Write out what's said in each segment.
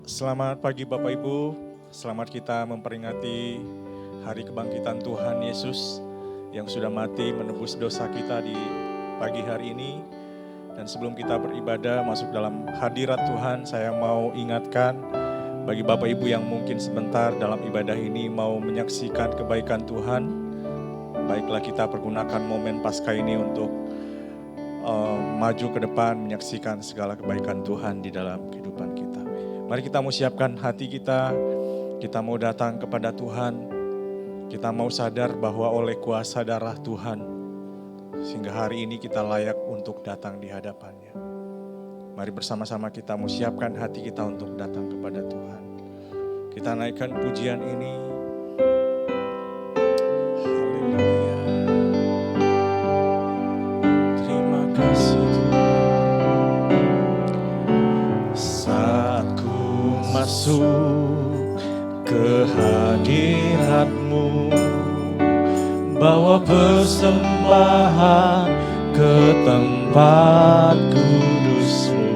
Selamat pagi Bapak Ibu, selamat kita memperingati hari kebangkitan Tuhan Yesus yang sudah mati menebus dosa kita di pagi hari ini. Dan sebelum kita beribadah masuk dalam hadirat Tuhan, saya mau ingatkan bagi Bapak Ibu yang mungkin sebentar dalam ibadah ini mau menyaksikan kebaikan Tuhan, baiklah kita pergunakan momen Paskah ini untuk maju ke depan menyaksikan segala kebaikan Tuhan di dalam kehidupan kita. Mari kita mau siapkan hati kita mau datang kepada Tuhan, kita mau sadar bahwa oleh kuasa darah Tuhan, sehingga hari ini kita layak untuk datang di hadapannya. Mari bersama-sama kita mau siapkan hati kita untuk datang kepada Tuhan. Kita naikkan pujian ini. Haleluya. Terima kasih Tuhan. Saat ku masuk ke hadirat-Mu, bawa persembahan ke tempat kudus-Mu.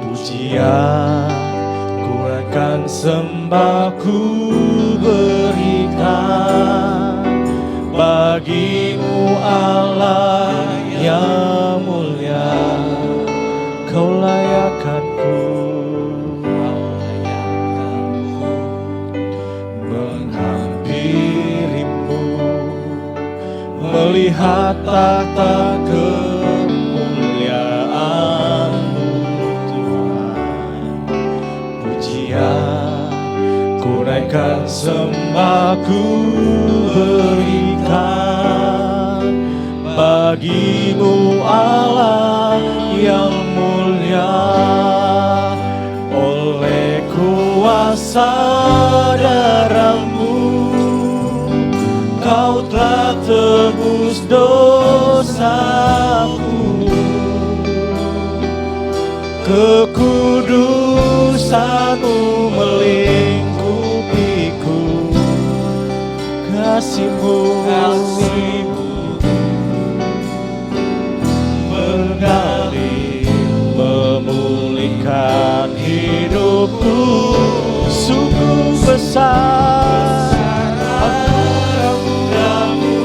Pujian ku akan sembah ku berikan bagi-Mu Allah yang mulia. Kau layakkanku menghampiri-Mu, melihat tata kemuliaan-Mu Tuhan. Pujian ku naikkan, sembah ku berikan bagi-Mu Allah yang mulia. Oleh kuasa darah-Mu Kau telah tebus dosaku. Kekudusan-Mu melingkupiku. Kasih-Mu mengalir memulihkan hidupku. Sungguh besar anugerah-Mu,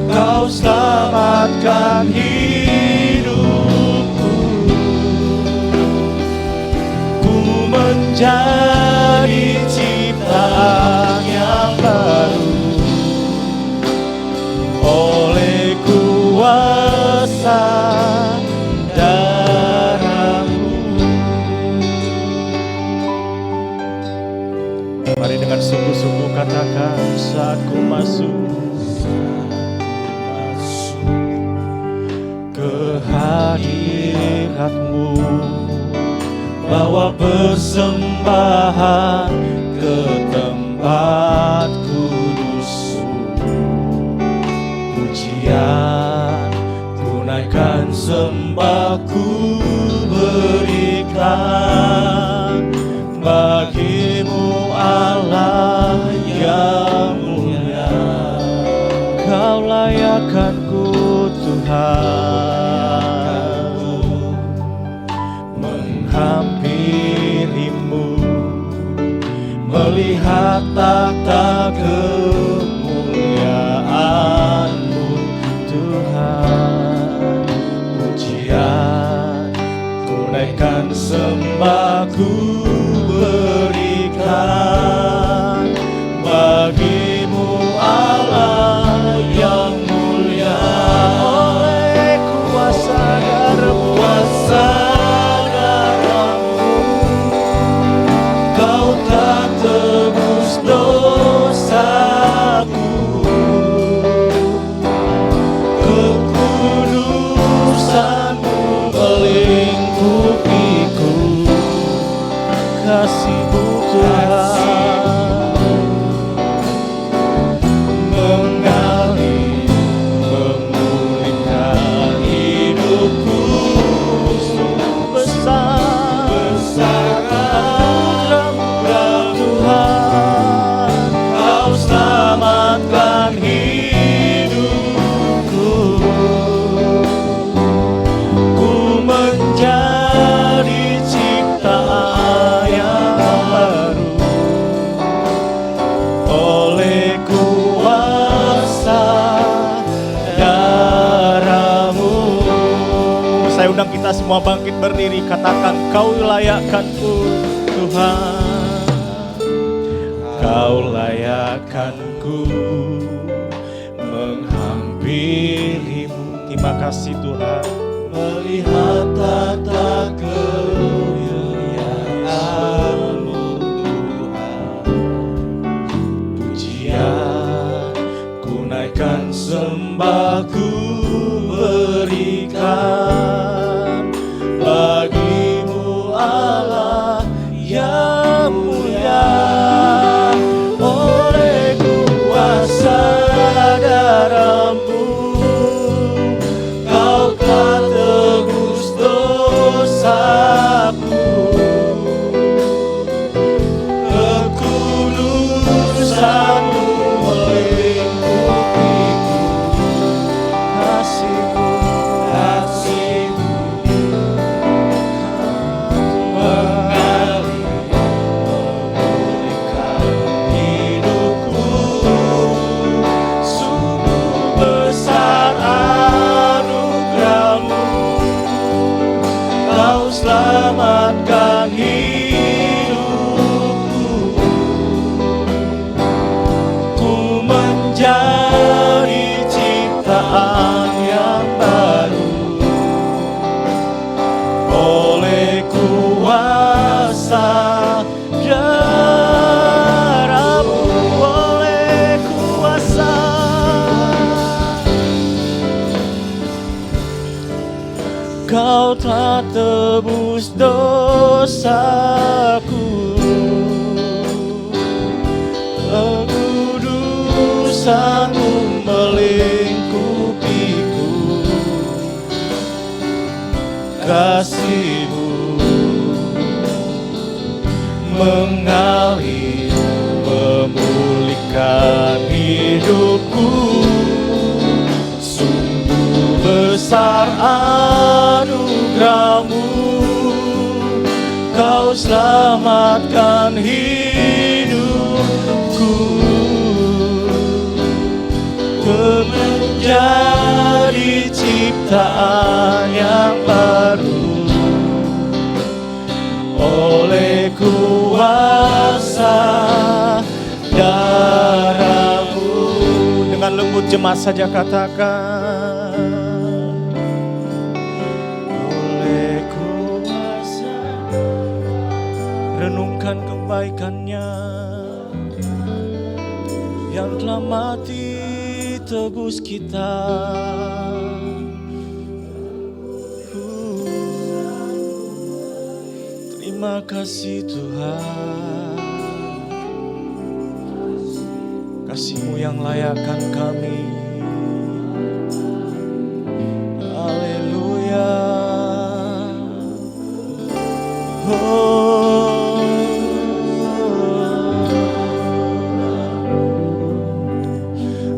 Kau selamatkan hidupku. Ku menjadi ciptaan yang baru oleh kuasa darah-Mu. Mari dengan sungguh-sungguh katakan, saat ku masuk ke hadirat-Mu, bawa persembahan ke tempat kudus-Mu. Pujian ku naikkan, sembah ku berikan bagi-Mu Allah yang mulia. Kau layakkanku Tuhan, menghampiri-Mu, melihat tata kemuliaan-Mu Tuhan. Pujian ku naikkan, sembah ku berikan bagi-Mu Allah yang mulia. Oleh kuasa darah-Mu Kau telah tebus dosaku. Kekudusan-Mu melingkupiku. Kasih-Mu Tuhan mengalir memulihkan hidupku. Sungguh besar anugerah-Mu Tuhan, Kau selamatkan hidupku. Saya undang kita semua bangkit berdiri, katakan Kau layakkanku Tuhan. Kau layakkanku menghampirimu. Terima kasih Tuhan. Melihat tata kemuliaan-Mu Tuhan. Pujian ku naikkan, sembahku berikan bagimu Allah yang mulia. Oleh kuasa darah-Mu Kau telah tebus dosaku. Kekudusan-Mu melingkupiku. Kasih-Mu, kasih-Mu mengalir memulihkan hidupku. Sungguh besar anugerah-Mu, Kau selamatkan hidupku. Ku menjadi ciptaan yang baru oleh kuasa darah-Mu, oleh kuasa. Kau telah tebus dosaku. Kekudusan-Mu melingkupiku. Kasih-Mu mengalir memulihkan hidupku. Sungguh besar anugerah-Mu, Kau selamatkan hidupku. Ku menjadi ciptaan yang baru oleh kuasa darah-Mu. Dengan lembut jemaat saja katakan, oleh kuasa. Renungkan kebaikan-Nya yang telah mati tebus kita. Terima kasih Tuhan. Kasih-Mu yang layakkan kami. Haleluya.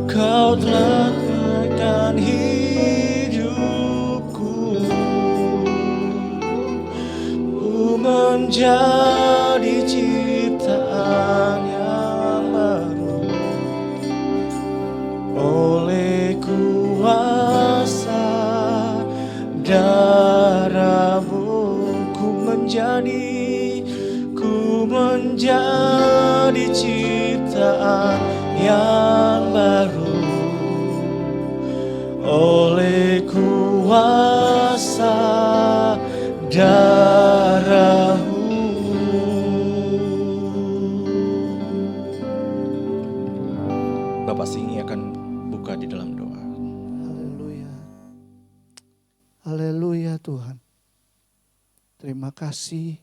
Kau telah menaikkan hidupku. Ku menjadi ciptaan yang baru oleh kuasa darah-Mu. Ku menjadi ciptaan yang baru oleh kuasa darah-Mu. Bapak Singi akan buka di dalam doa. Haleluya. Haleluya Tuhan. Terima kasih.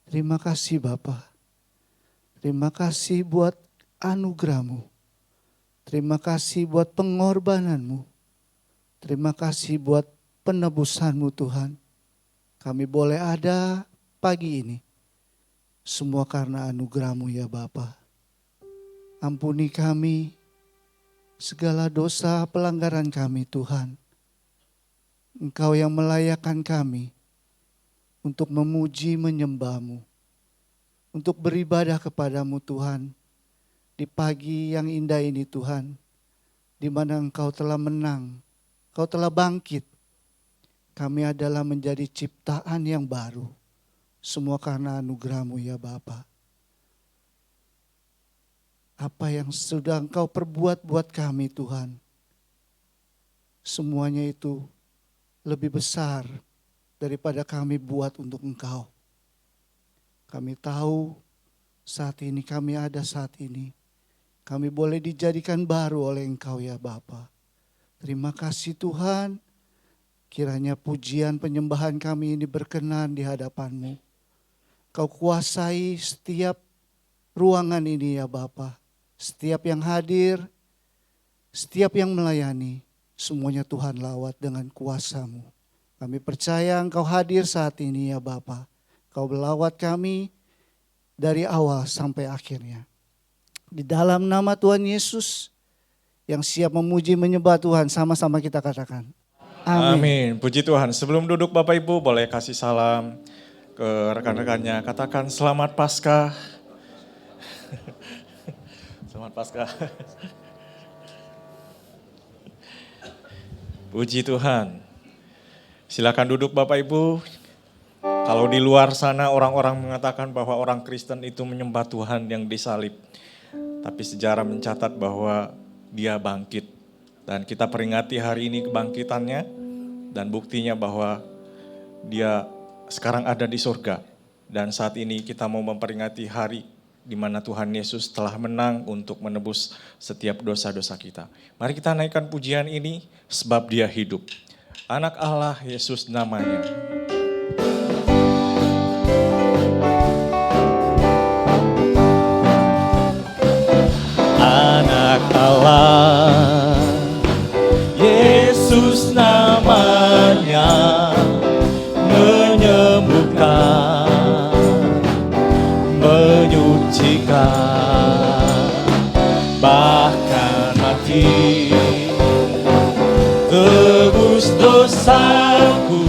Terima kasih Bapa. Terima kasih buat anugerah-Mu. Terima kasih buat pengorbanan-Mu. Terima kasih buat penebusan-Mu Tuhan. Kami boleh ada pagi ini. Semua karena anugerah-Mu ya Bapa. Ampuni kami segala dosa pelanggaran kami Tuhan. Engkau yang melayakkan kami untuk memuji menyembah-Mu, untuk beribadah kepada-Mu Tuhan, di pagi yang indah ini Tuhan, di mana Engkau telah menang, Engkau telah bangkit. Kami adalah menjadi ciptaan yang baru. Semua karena anugerah-Mu ya Bapa. Apa yang sudah Engkau perbuat buat kami Tuhan, semuanya itu lebih besar daripada kami buat untuk Engkau. Kami tahu saat ini kami ada saat ini. Kami boleh dijadikan baru oleh Engkau ya Bapa. Terima kasih Tuhan. Kiranya pujian penyembahan kami ini berkenan di hadapan-Mu. Kau kuasai setiap ruangan ini ya Bapa. Setiap yang hadir, setiap yang melayani, semuanya Tuhan lawat dengan kuasa-Mu. Kami percaya Engkau hadir saat ini ya Bapa. Kau melawat kami dari awal sampai akhirnya. Di dalam nama Tuhan Yesus yang siap memuji menyembah Tuhan, sama-sama kita katakan. Amin. Amin. Puji Tuhan. Sebelum duduk Bapak Ibu boleh kasih salam ke rekan-rekannya. Katakan selamat Paskah. Selamat Paskah. Puji Tuhan. Silakan duduk Bapak Ibu. Kalau di luar sana orang-orang mengatakan bahwa orang Kristen itu menyembah Tuhan yang disalib. Tapi sejarah mencatat bahwa dia bangkit. Dan kita peringati hari ini kebangkitannya. Dan buktinya bahwa dia sekarang ada di surga. Dan saat ini kita mau memperingati hari di mana Tuhan Yesus telah menang untuk menebus setiap dosa-dosa kita. Mari kita naikkan pujian ini sebab dia hidup. Anak Allah Yesus namanya. Anak Allah Yesus namanya, menyembuhkan, menyucikan, bahkan mati, tebus dosaku,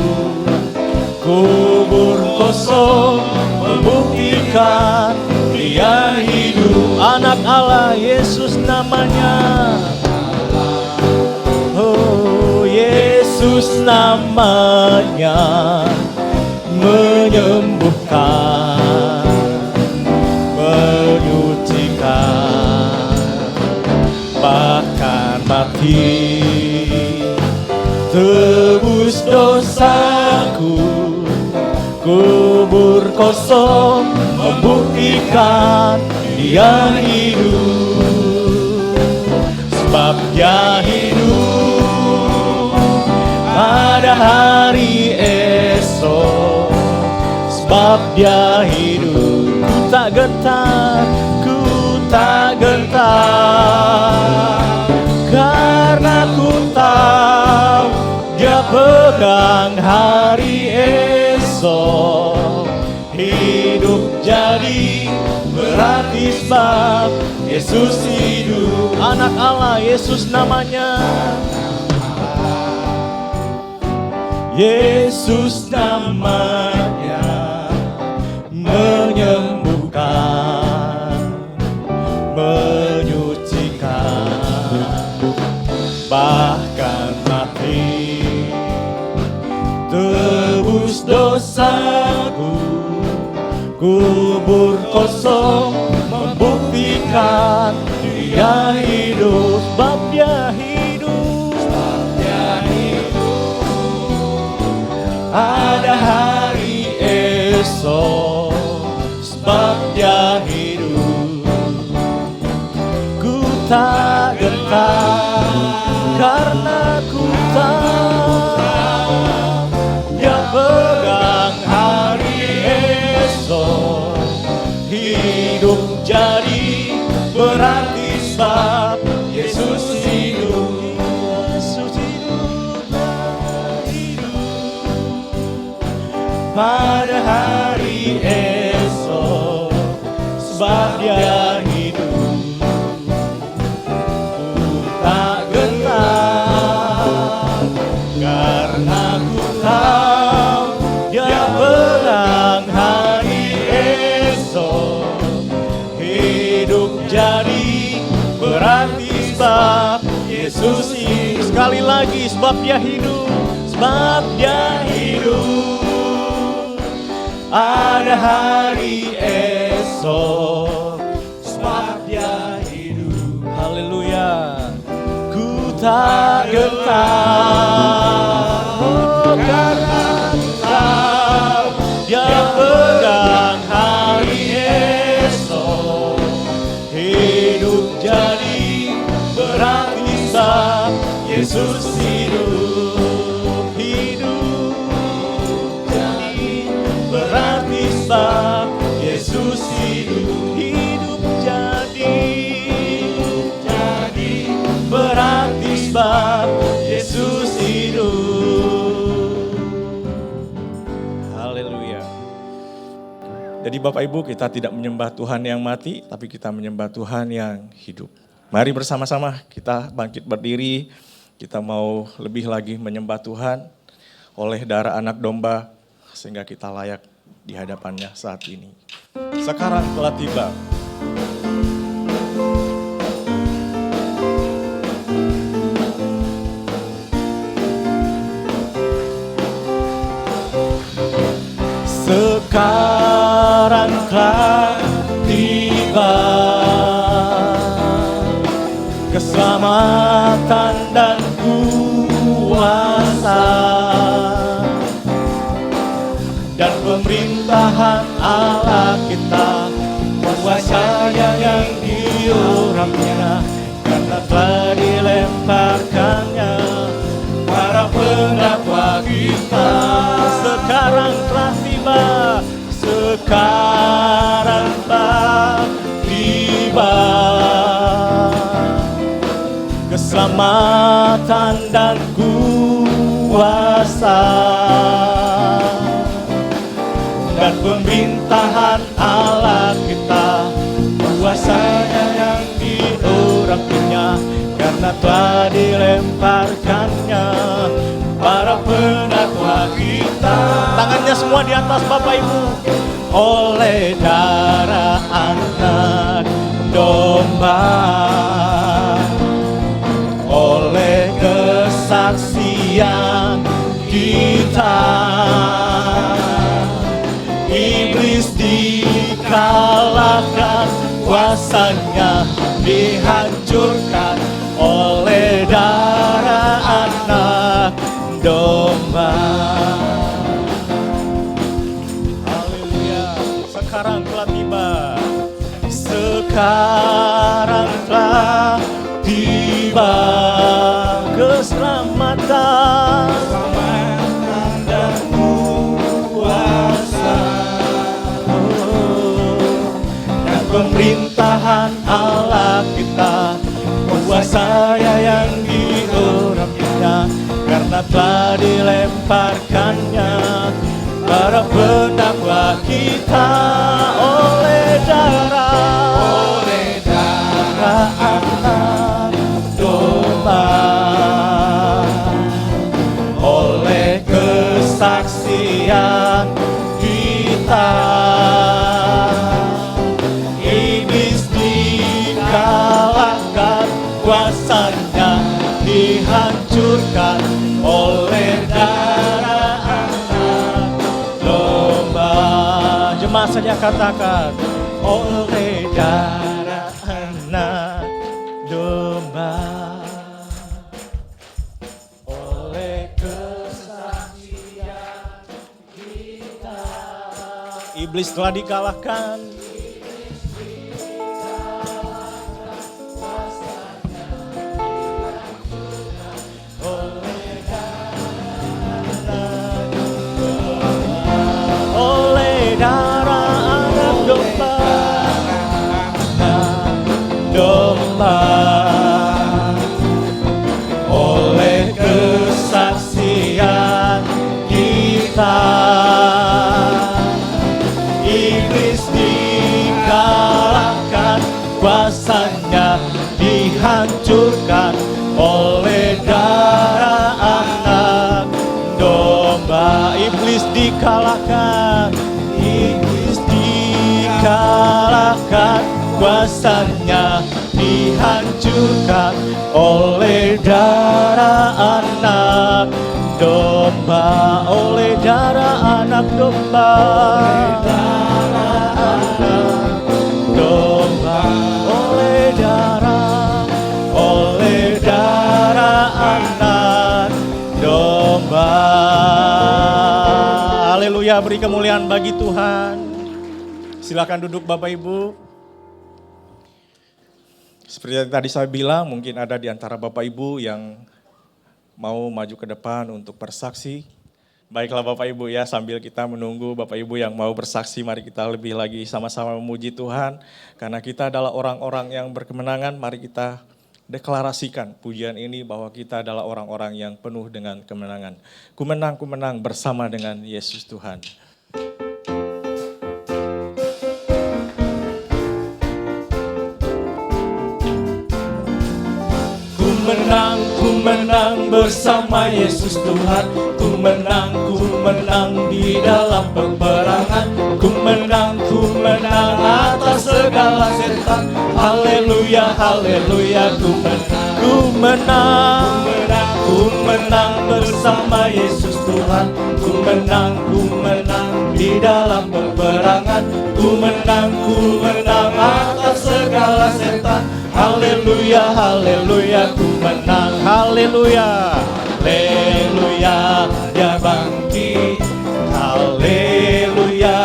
kubur kosong, membuktikan dia hidup. Anak Allah Yesus namanya. Oh Yesus namanya, menyembuhkan, menyucikan, bahkan mati, tebus dosaku, kubur kosong, membuktikan dia hidup. Sebab dia hidup pada hari esok. Sebab dia hidup, ku tak gentar, ku tak gentar. Karena ku tahu dia pegang hari esok. Hidup jadi berarti sebab Yesus hidup. Anak Allah Yesus namanya. Yesus namanya, menyembuhkan, menyucikan, bahkan mati, tebus dosaku, kubur kosong, membuktikan dia hidup. Sebab dia hidup, sebab dia hidup, ada hari esok. Sebab dia hidup, ku tak gentar, karena ku tahu dia pegang hari esok. Hidup jadi berarti sebab Yesus hidup. Yesus hidup, pada hari esok. Sebab dia hidup, ku tak gentar, karena ku tahu dia pegang hari esok. Hidup jadi berarti sebab Yesus hidup. Sekali lagi, sebab dia hidup, sebab Dia hidup. Ada hari esok, sebab Dia hidup. Haleluya. Ku tak gentar, oh, karena tahu Dia pegang hari esok. Hidup jadi berarti sebab Yesus hidup. Hidup jadi berarti sebab Yesus hidup. Hidup jadi berarti sebab Yesus hidup. Haleluya. Jadi Bapak Ibu, kita tidak menyembah Tuhan yang mati, tapi kita menyembah Tuhan yang hidup. Mari bersama-sama kita bangkit berdiri. Kita mau lebih lagi menyembah Tuhan oleh darah anak domba, sehingga kita layak di hadapannya saat ini. Sekarang telah tiba. Sekarang telah tiba keselamatan dan kuasa dan pemerintahan Allah kita, kuasanya yang diurapnya, karena telah dilemparkannya para pendakwa kita. Sekarang telah tiba, sekarang telah tiba keselamatan dan kuasa dan pemerintahan Allah kita, kuasanya yang diurapinya, karena telah dilemparkannya para pendakwa kita. Tangannya semua di atas Bapak Ibu. Oleh darah anak domba, oleh kesaksian kita, iblis dikalahkan, kuasanya dihancurkan oleh darah anak domba. Haleluya. Sekarang telah tiba, sekarang telah tiba keselamatan dan kuasa dan pemerintahan Allah kita, kuasanya yang diurapinya, karena telah dilemparkannya para pendakwa kita. Oleh darah anak domba, oleh kesaksian kita, iblis dikalahkan, kuasanya dihancurkan oleh darah anak domba. Jemaat saja katakan, oleh darah anak domba, oleh kesaksian kita, iblis telah dikalahkan. Oleh kesaksian kita, iblis dikalahkan, kuasanya dihancurkan oleh darah anak domba. Iblis dikalahkan, iblis dikalahkan, kuasanya dihancurkan oleh darah anak domba. domba, oleh darah anak domba, domba, oleh darah anak domba. Haleluya, beri kemuliaan bagi Tuhan. Silakan duduk Bapak Ibu. Seperti yang tadi saya bilang, mungkin ada di antara Bapak Ibu yang mau maju ke depan untuk bersaksi. Baiklah Bapak Ibu ya, sambil kita menunggu Bapak Ibu yang mau bersaksi, mari kita lebih lagi sama-sama memuji Tuhan. Karena kita adalah orang-orang yang berkemenangan, mari kita deklarasikan pujian ini bahwa kita adalah orang-orang yang penuh dengan kemenangan. Ku menang bersama dengan Yesus Tuhan. Ku menang bersama Yesus Tuhan. Ku menang di dalam peperangan. Ku menang atas segala setan. Haleluya, haleluya, ku menang bersama Yesus Tuhan. Ku menang di dalam peperangan. Ku menang atas segala setan. Haleluya, haleluya, ku menang. Haleluya, haleluya, dia bangkit. Haleluya,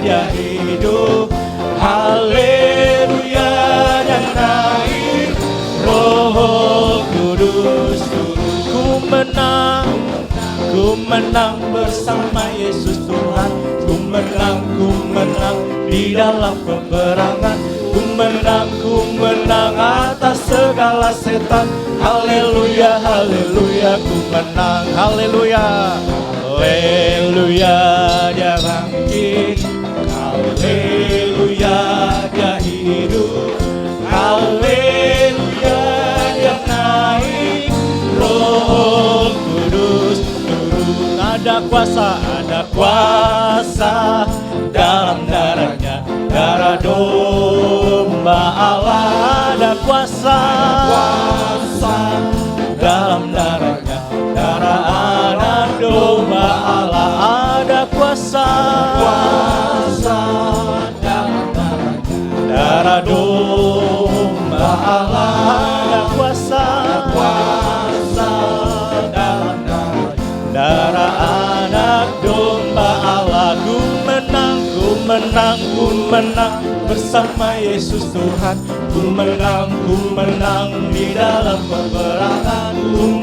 dia hidup. Haleluya, dia naik. Roh Kudus turun. Ku menang bersama Yesus Tuhan. Ku menang di dalam peperangan. Ku menang atas segala setan. Haleluya, haleluya, ku menang. Haleluya, haleluya, dia bangkit. Haleluya, dia hidup. Haleluya, dia naik. Roh Kudus turun. Ada kuasa dalam darahnya, darah domba Allah. Ada kuasa dalam darahnya, darah anak domba Allah. Ada kuasa dalam darahnya, darah domba Allah. Ada kuasa dalam darah anak domba Allah. Ku menang bersama Yesus Tuhan. Ku menang di dalam peperangan. Ku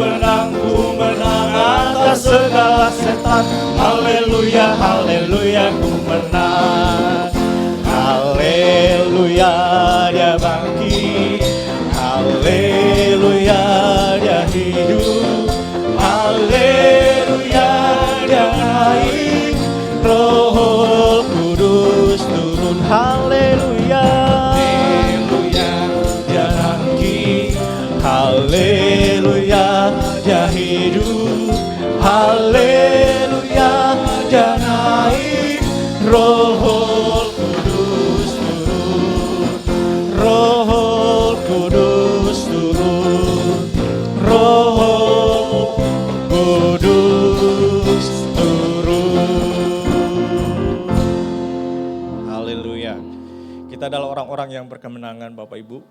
menang atas segala setan. Haleluya, haleluya, ku menang. Haleluya, dia bangkit. Haleluya, dia hidup. Haleluya, dia naik. Roh Kudus turun. Haleluya, haleluya, dia bangkit. Haleluya, dia hidup. Haleluya, dia naik. Roh Kudus turun. Roh Kudus turun. Roh Kudus turun. Haleluya. Kita adalah orang-orang yang berkemenangan Bapak Ibu.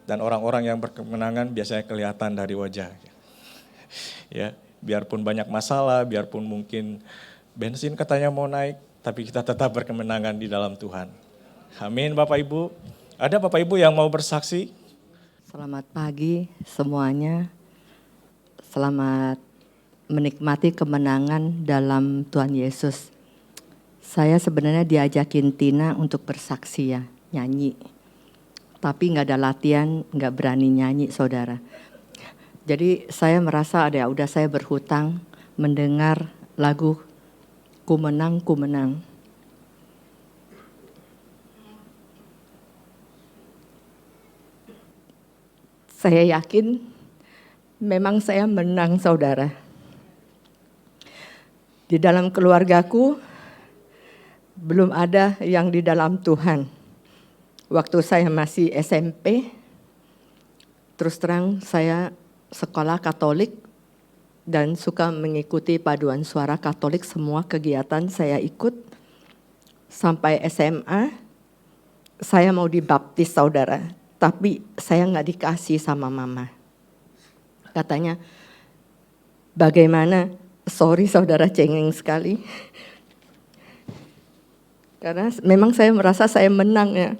Dan orang-orang yang berkemenangan biasanya kelihatan dari wajah. Ya, biarpun banyak masalah, biarpun mungkin bensin katanya mau naik, tapi kita tetap berkemenangan di dalam Tuhan. Amin Bapak Ibu. Ada Bapak Ibu yang mau bersaksi? Selamat pagi semuanya. Selamat menikmati kemenangan dalam Tuhan Yesus. Saya sebenarnya diajakin Tina untuk bersaksi ya, nyanyi. Tapi nggak ada latihan, nggak berani nyanyi saudara. Jadi saya merasa udah saya berhutang mendengar lagu Ku Menang, Ku Menang. Saya yakin memang saya menang saudara. Di dalam keluargaku belum ada yang di dalam Tuhan. Waktu saya masih SMP, terus terang saya sekolah Katolik dan suka mengikuti paduan suara Katolik, semua kegiatan saya ikut. Sampai SMA, saya mau dibaptis saudara, tapi saya nggak dikasih sama mama. Katanya, bagaimana? Sorry saudara, cengeng sekali. Karena memang saya merasa saya menang ya.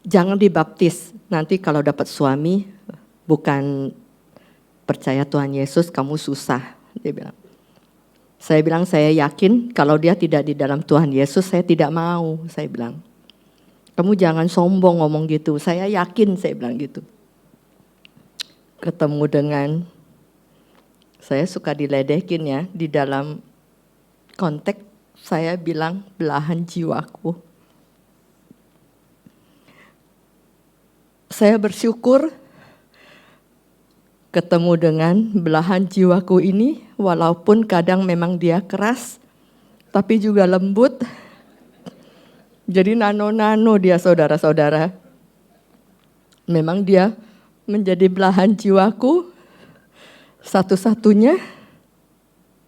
Jangan dibaptis, nanti kalau dapat suami bukan percaya Tuhan Yesus, kamu susah, dia bilang. Saya bilang saya yakin kalau dia tidak di dalam Tuhan Yesus, saya tidak mau, saya bilang. Kamu jangan sombong ngomong gitu, saya yakin, saya bilang gitu. Ketemu dengan, saya suka diledekin ya, di dalam konteks saya bilang belahan jiwaku. Saya bersyukur ketemu dengan belahan jiwaku ini, walaupun kadang memang dia keras, tapi juga lembut. Jadi nano-nano dia saudara-saudara. Memang dia menjadi belahan jiwaku, satu-satunya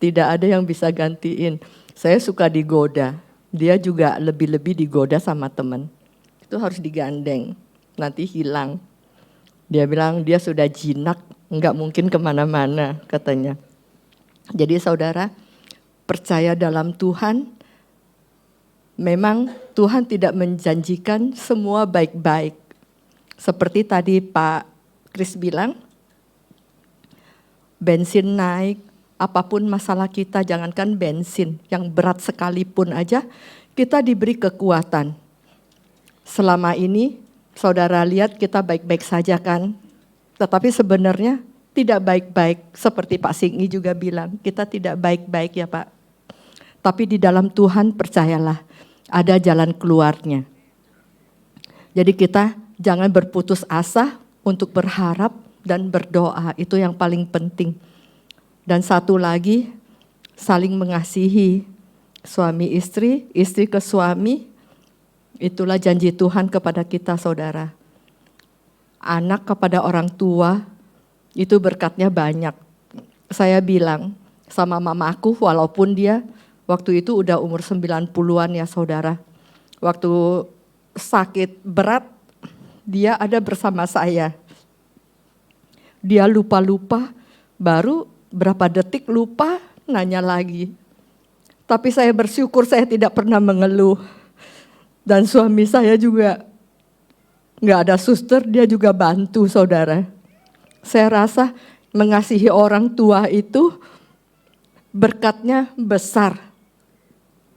tidak ada yang bisa gantiin. Saya suka digoda, dia juga lebih-lebih digoda sama teman. Itu harus digandeng, nanti hilang. Dia bilang dia sudah jinak, nggak mungkin kemana-mana katanya. Jadi saudara, percaya dalam Tuhan, memang Tuhan tidak menjanjikan semua baik-baik. Seperti tadi Pak Kris bilang, bensin naik, apapun masalah kita, jangankan bensin, yang berat sekalipun aja, kita diberi kekuatan. Selama ini, saudara lihat kita baik-baik saja kan, tetapi sebenarnya tidak baik-baik, seperti Pak Singi juga bilang, kita tidak baik-baik ya Pak. Tapi di dalam Tuhan percayalah, ada jalan keluarnya. Jadi kita jangan berputus asa untuk berharap dan berdoa, itu yang paling penting. Dan satu lagi, saling mengasihi suami istri, istri ke suami, itulah janji Tuhan kepada kita saudara. Anak kepada orang tua, itu berkatnya banyak. Saya bilang sama mamaku, walaupun dia waktu itu udah umur 90-an ya saudara. Waktu sakit berat, dia ada bersama saya. Dia lupa-lupa, baru berapa detik lupa, nanya lagi. Tapi saya bersyukur saya tidak pernah mengeluh. Dan suami saya juga nggak ada suster, dia juga bantu saudara. Saya rasa mengasihi orang tua itu berkatnya besar.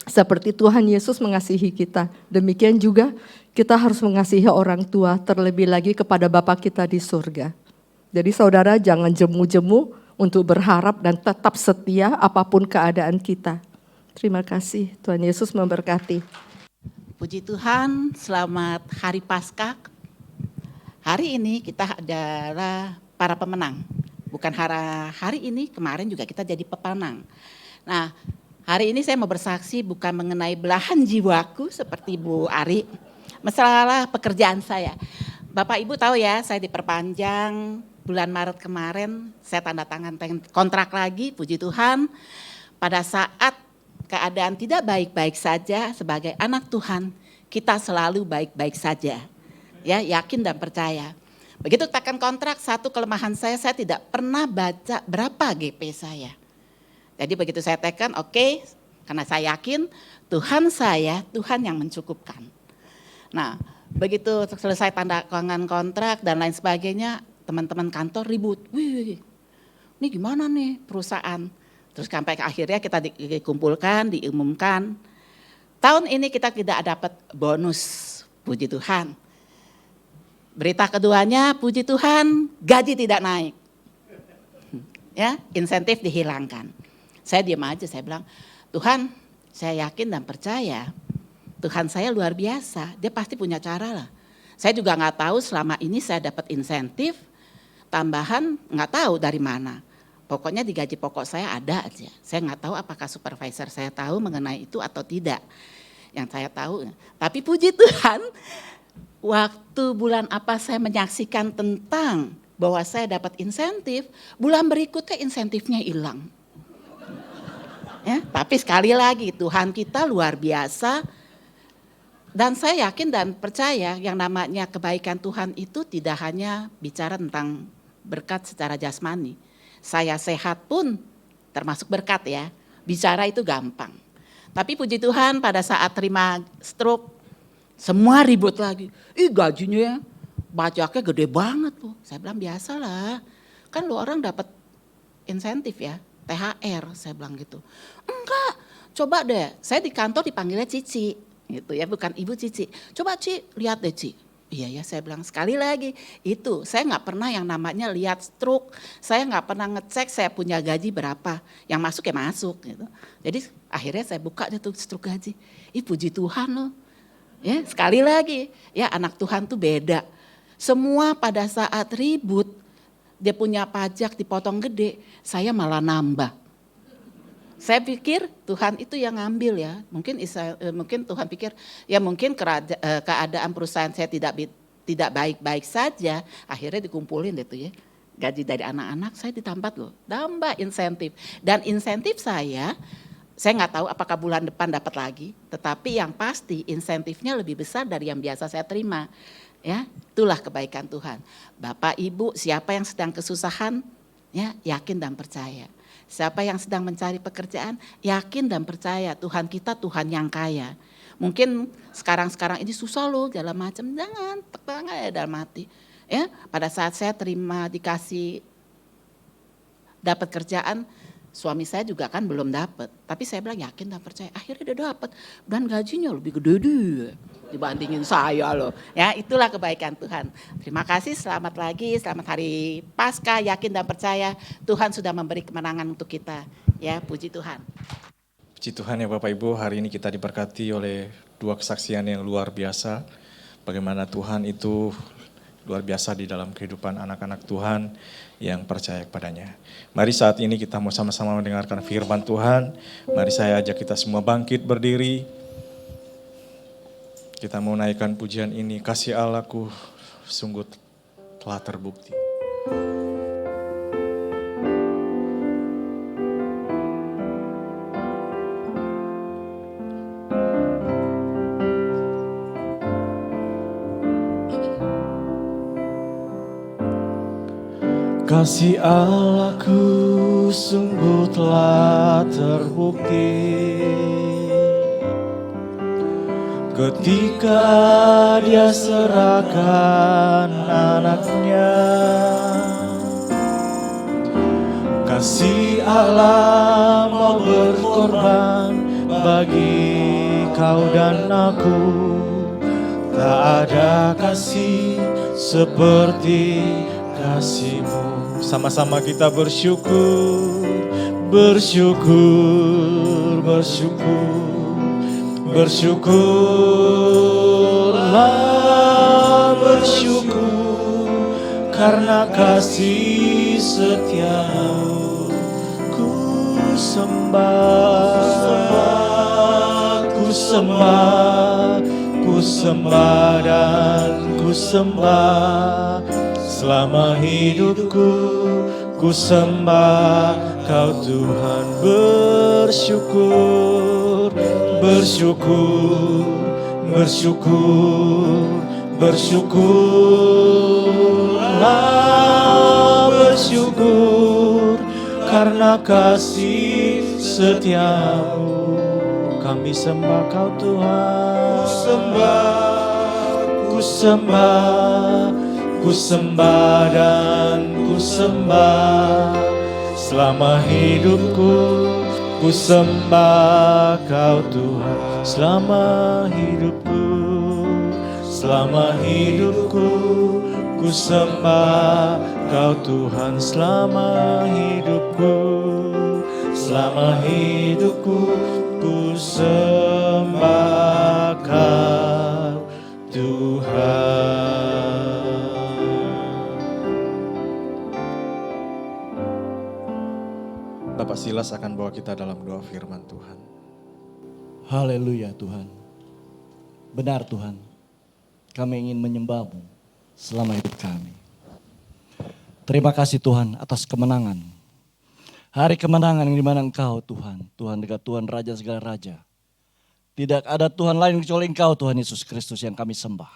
Seperti Tuhan Yesus mengasihi kita. Demikian juga kita harus mengasihi orang tua, terlebih lagi kepada Bapa kita di surga. Jadi saudara jangan jemu-jemu untuk berharap dan tetap setia apapun keadaan kita. Terima kasih, Tuhan Yesus memberkati. Puji Tuhan, selamat Hari Paskah. Hari ini kita adalah para pemenang. Bukan hari ini, kemarin juga kita jadi pemenang. Nah, hari ini saya mau bersaksi bukan mengenai belahan jiwaku seperti Bu Ari, masalah pekerjaan saya. Bapak Ibu tahu ya, saya diperpanjang bulan Maret kemarin, saya tanda tangan kontrak lagi, puji Tuhan. Pada saat keadaan tidak baik-baik saja sebagai anak Tuhan, kita selalu baik-baik saja. Ya, yakin dan percaya. Begitu tekan kontrak, satu kelemahan saya tidak pernah baca berapa GP saya. Jadi begitu saya tekan, oke, karena saya yakin Tuhan saya, Tuhan yang mencukupkan. Nah, begitu selesai tanda tangan kontrak dan lain sebagainya, teman-teman kantor ribut. Wih, ini gimana nih perusahaan? Terus sampai akhirnya kita dikumpulkan, diumumkan. Tahun ini kita tidak dapat bonus, puji Tuhan. Berita keduanya, puji Tuhan, gaji tidak naik. Ya, insentif dihilangkan. Saya diam aja, saya bilang, Tuhan, saya yakin dan percaya, Tuhan saya luar biasa, dia pasti punya cara lah. Saya juga nggak tahu selama ini saya dapat insentif, tambahan nggak tahu dari mana. Pokoknya di gaji pokok saya ada aja. Saya nggak tahu apakah supervisor saya tahu mengenai itu atau tidak. Yang saya tahu, tapi puji Tuhan, waktu bulan apa saya menyaksikan tentang bahwa saya dapat insentif, bulan berikutnya insentifnya hilang. Ya, tapi sekali lagi Tuhan kita luar biasa. Dan saya yakin dan percaya yang namanya kebaikan Tuhan itu tidak hanya bicara tentang berkat secara jasmani. Saya sehat pun termasuk berkat ya. Bicara itu gampang. Tapi puji Tuhan pada saat terima stroke, semua ribut lagi. Gajinya ya, pajaknya gede banget tuh. Saya bilang biasalah, kan lu orang dapat insentif ya, THR, saya bilang gitu. Enggak, coba deh, saya di kantor dipanggilnya Cici, gitu ya, bukan Ibu Cici. Coba Ci, lihat deh Ci. Iya ya, saya bilang sekali lagi, itu saya nggak pernah yang namanya lihat stroke, saya nggak pernah ngecek saya punya gaji berapa, yang masuk ya masuk gitu. Jadi akhirnya saya buka deh tuh stroke gaji. Puji Tuhan loh. Ya, sekali lagi, ya anak Tuhan tuh beda. Semua pada saat ribut, dia punya pajak dipotong gede, saya malah nambah. Saya pikir Tuhan itu yang ngambil ya, mungkin Tuhan pikir ya mungkin keadaan perusahaan saya tidak baik-baik saja, akhirnya dikumpulin itu ya. Gaji dari anak-anak saya ditambah loh, tambah insentif. Dan insentif saya nggak tahu apakah bulan depan dapat lagi, tetapi yang pasti insentifnya lebih besar dari yang biasa saya terima. Ya, itulah kebaikan Tuhan. Bapak, Ibu, siapa yang sedang kesusahan, ya yakin dan percaya. Siapa yang sedang mencari pekerjaan, yakin dan percaya Tuhan kita Tuhan yang kaya. Mungkin sekarang ini susah loh, segala macam. Jangan, tenang aja dalam hati. Ya, pada saat saya dapat kerjaan, suami saya juga kan belum dapat. Tapi saya bilang yakin dan percaya, akhirnya dia dapat. Dan gajinya lebih gede dibandingin saya loh. Ya, itulah kebaikan Tuhan. Terima kasih, selamat lagi, selamat hari Paskah, yakin dan percaya Tuhan sudah memberi kemenangan untuk kita. Ya, puji Tuhan. Puji Tuhan ya Bapak Ibu, hari ini kita diberkati oleh dua kesaksian yang luar biasa. Bagaimana Tuhan itu luar biasa di dalam kehidupan anak-anak Tuhan yang percaya kepadanya. Mari saat ini kita mau sama-sama mendengarkan firman Tuhan. Mari saya ajak kita semua bangkit berdiri. Kita mau naikkan pujian ini, kasih Allahku sungguh telah terbukti. Kasih Allahku sungguh telah terbukti. Ketika dia serahkan anaknya, kasih Allah mau berkorban bagi kau dan aku. Tak ada kasih seperti kasih-Mu. Sama-sama kita bersyukur, bersyukur, bersyukur. Bersyukurlah, bersyukur karena kasih setia-Mu. Ku sembah, ku sembah, ku sembah dan ku sembah. Selama hidupku ku sembah Kau Tuhan. Bersyukur, bersyukur, bersyukur, bersyukurlah, bersyukur karena kasih setia-Mu. Kami sembah Kau Tuhan. Ku sembah, ku sembah dan ku sembah. Selama hidupku ku sembah Kau Tuhan. Selama hidupku ku sembah Kau Tuhan. Selama hidupku ku sembah Kau Tuhan. Bapak Silas akan bawa kita dalam doa firman Tuhan. Haleluya Tuhan. Benar Tuhan, kami ingin menyembah-Mu selama hidup kami. Terima kasih Tuhan atas kemenangan. Hari kemenangan yang dimana Engkau Tuhan, Tuhan dekat Tuhan Raja segala Raja. Tidak ada Tuhan lain kecuali Engkau Tuhan Yesus Kristus yang kami sembah.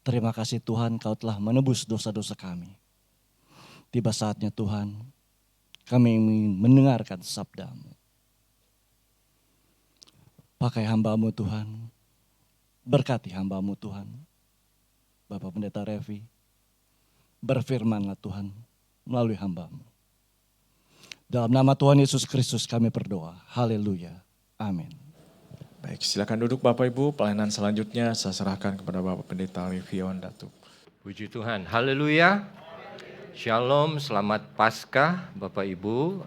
Terima kasih Tuhan Kau telah menebus dosa-dosa kami. Tiba saatnya Tuhan, kami ingin mendengarkan sabda-Mu. Pakai hamba-Mu Tuhan, berkati hamba-Mu Tuhan. Bapak Pendeta Revi, berfirmanlah Tuhan melalui hamba-Mu. Dalam nama Tuhan Yesus Kristus kami berdoa. Haleluya. Amin. Baik, silakan duduk Bapak Ibu. Pelayanan selanjutnya saya serahkan kepada Bapak Pendeta Levion Datuk. Puji Tuhan, haleluya. Shalom, selamat Paskah Bapak Ibu.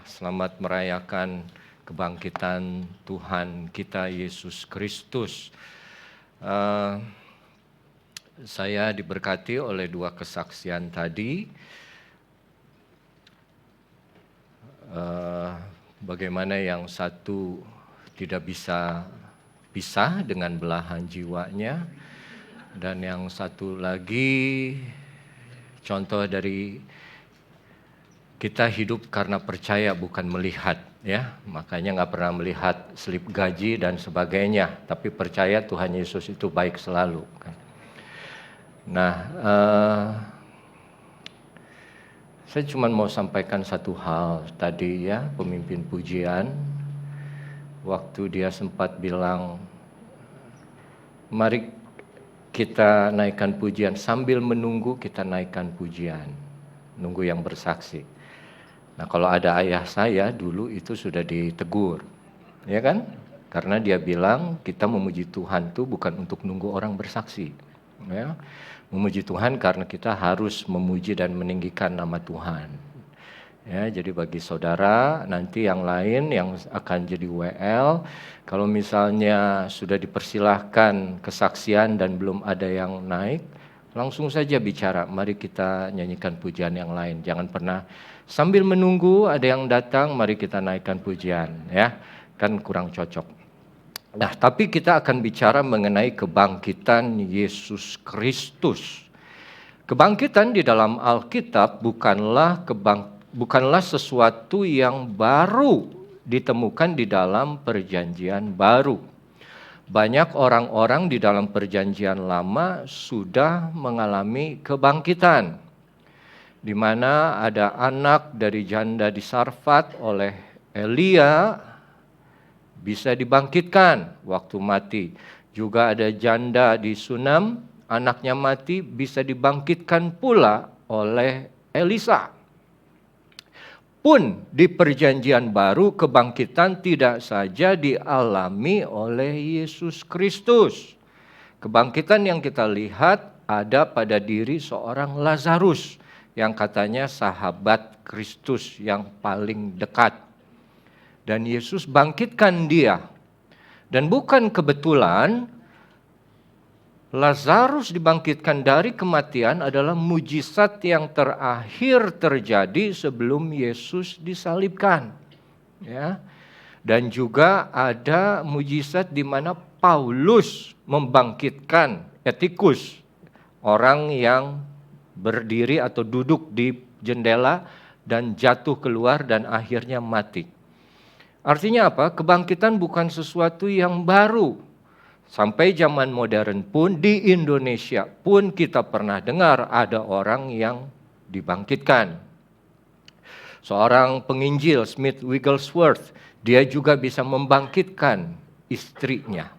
Selamat merayakan kebangkitan Tuhan kita Yesus Kristus. Saya diberkati oleh dua kesaksian tadi. Bagaimana yang satu tidak bisa pisah dengan belahan jiwanya, dan yang satu lagi contoh dari kita hidup karena percaya bukan melihat, ya. Makanya nggak pernah melihat slip gaji dan sebagainya, tapi percaya Tuhan Yesus itu baik selalu. Nah, saya cuma mau sampaikan satu hal tadi, ya, pemimpin pujian. Waktu dia sempat bilang, mari kita naikkan pujian, sambil menunggu kita naikkan pujian. Nunggu yang bersaksi. Nah, kalau ada ayah saya dulu itu sudah ditegur, ya kan? Karena dia bilang kita memuji Tuhan itu bukan untuk nunggu orang bersaksi, ya. Memuji Tuhan karena kita harus memuji dan meninggikan nama Tuhan. Ya, jadi bagi saudara nanti yang lain yang akan jadi WL, kalau misalnya sudah dipersilahkan kesaksian dan belum ada yang naik, langsung saja bicara, mari kita nyanyikan pujian yang lain. Jangan pernah sambil menunggu ada yang datang, mari kita naikkan pujian, ya. Kan kurang cocok. Nah, tapi kita akan bicara mengenai kebangkitan Yesus Kristus. Kebangkitan di dalam Alkitab bukanlah sesuatu yang baru ditemukan di dalam Perjanjian Baru. Banyak orang-orang di dalam Perjanjian Lama sudah mengalami kebangkitan, di mana ada anak dari janda di Sarfat oleh Elia bisa dibangkitkan waktu mati. Juga ada janda di Sunam, anaknya mati, bisa dibangkitkan pula oleh Elisa. Pun di Perjanjian Baru kebangkitan tidak saja dialami oleh Yesus Kristus. Kebangkitan yang kita lihat ada pada diri seorang Lazarus yang katanya sahabat Kristus yang paling dekat. Dan Yesus bangkitkan dia. Dan bukan kebetulan Lazarus dibangkitkan dari kematian adalah mujizat yang terakhir terjadi sebelum Yesus disalibkan. Ya. Dan juga ada mujizat di mana Paulus membangkitkan Etikus, orang yang berdiri atau duduk di jendela dan jatuh keluar dan akhirnya mati. Artinya apa? Kebangkitan bukan sesuatu yang baru. Sampai zaman modern pun di Indonesia pun kita pernah dengar ada orang yang dibangkitkan. Seorang penginjil Smith Wigglesworth, dia juga bisa membangkitkan istrinya.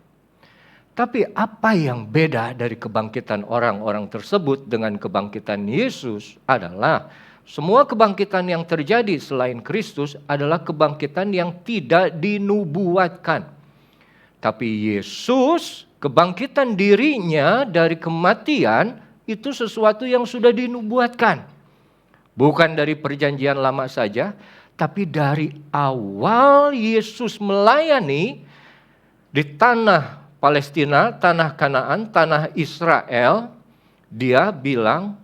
Tapi apa yang beda dari kebangkitan orang-orang tersebut dengan kebangkitan Yesus adalah semua kebangkitan yang terjadi selain Kristus adalah kebangkitan yang tidak dinubuatkan. Tapi Yesus, kebangkitan dirinya dari kematian itu sesuatu yang sudah dinubuatkan. Bukan dari Perjanjian Lama saja, tapi dari awal Yesus melayani di tanah Palestina, tanah Kanaan, tanah Israel, dia bilang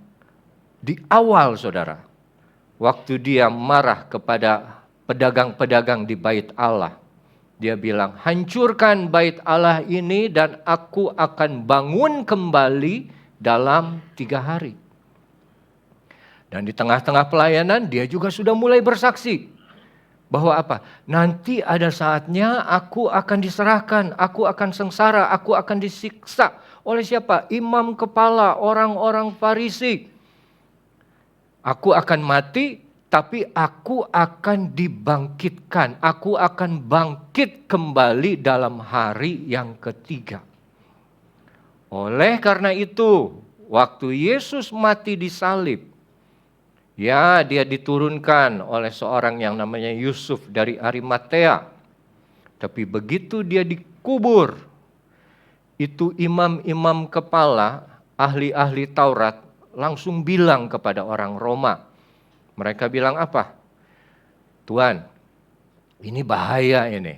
di awal, saudara, waktu dia marah kepada pedagang-pedagang di bait Allah, dia bilang, hancurkan bait Allah ini dan aku akan bangun kembali dalam 3 hari. Dan di tengah-tengah pelayanan dia juga sudah mulai bersaksi. Bahwa apa? Nanti ada saatnya aku akan diserahkan, aku akan sengsara, aku akan disiksa. Oleh siapa? Imam kepala, orang-orang Farisi. Aku akan mati, tapi aku akan dibangkitkan. Aku akan bangkit kembali dalam hari yang ketiga. Oleh karena itu, waktu Yesus mati di salib, ya dia diturunkan oleh seorang yang namanya Yusuf dari Arimatea. Tapi begitu dia dikubur, itu imam-imam kepala, ahli-ahli Taurat, langsung bilang kepada orang Roma. Mereka bilang apa? Tuan, ini bahaya ini.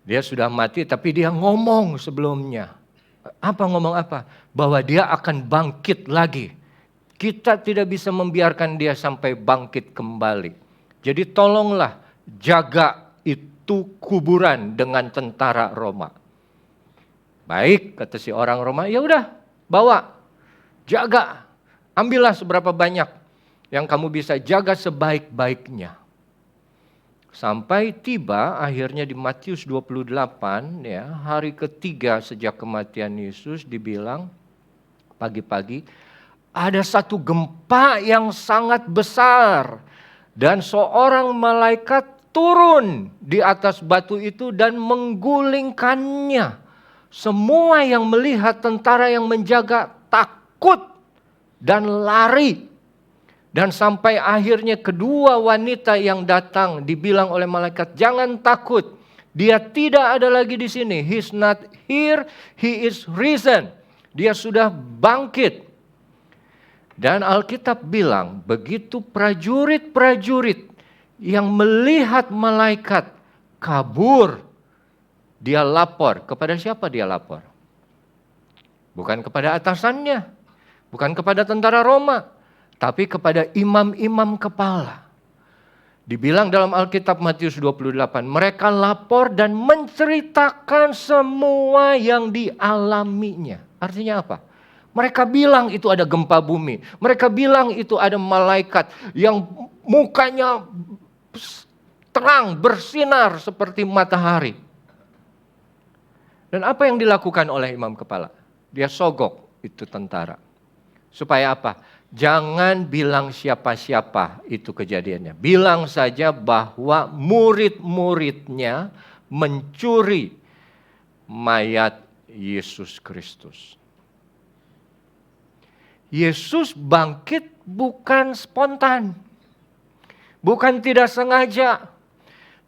Dia sudah mati tapi dia ngomong sebelumnya. Ngomong apa? Bahwa dia akan bangkit lagi. Kita tidak bisa membiarkan dia sampai bangkit kembali. Jadi tolonglah jaga itu kuburan dengan tentara Roma. Baik, kata si orang Roma, ya udah, bawa. Jaga, ambillah seberapa banyak yang kamu bisa, jaga sebaik-baiknya. Sampai tiba akhirnya di Matius 28, ya, hari ketiga sejak kematian Yesus, dibilang pagi-pagi ada satu gempa yang sangat besar dan seorang malaikat turun di atas batu itu dan menggulingkannya. Semua yang melihat tentara yang menjaga takut dan lari. Dan sampai akhirnya kedua wanita yang datang dibilang oleh malaikat, jangan takut. Dia tidak ada lagi di sini. He's not here, he is risen. Dia sudah bangkit. Dan Alkitab bilang begitu prajurit-prajurit yang melihat malaikat kabur, dia lapor. Kepada siapa dia lapor? Bukan kepada atasannya, bukan kepada tentara Roma, tapi kepada imam-imam kepala. Dibilang dalam Alkitab Matius 28, mereka lapor dan menceritakan semua yang dialaminya. Artinya apa? Mereka bilang itu ada gempa bumi. Mereka bilang itu ada malaikat yang mukanya terang, bersinar seperti matahari. Dan apa yang dilakukan oleh imam kepala? Dia sogok itu tentara. Supaya apa? Jangan bilang siapa-siapa itu kejadiannya. Bilang saja bahwa murid-muridnya mencuri mayat Yesus Kristus. Yesus bangkit bukan spontan. Bukan tidak sengaja.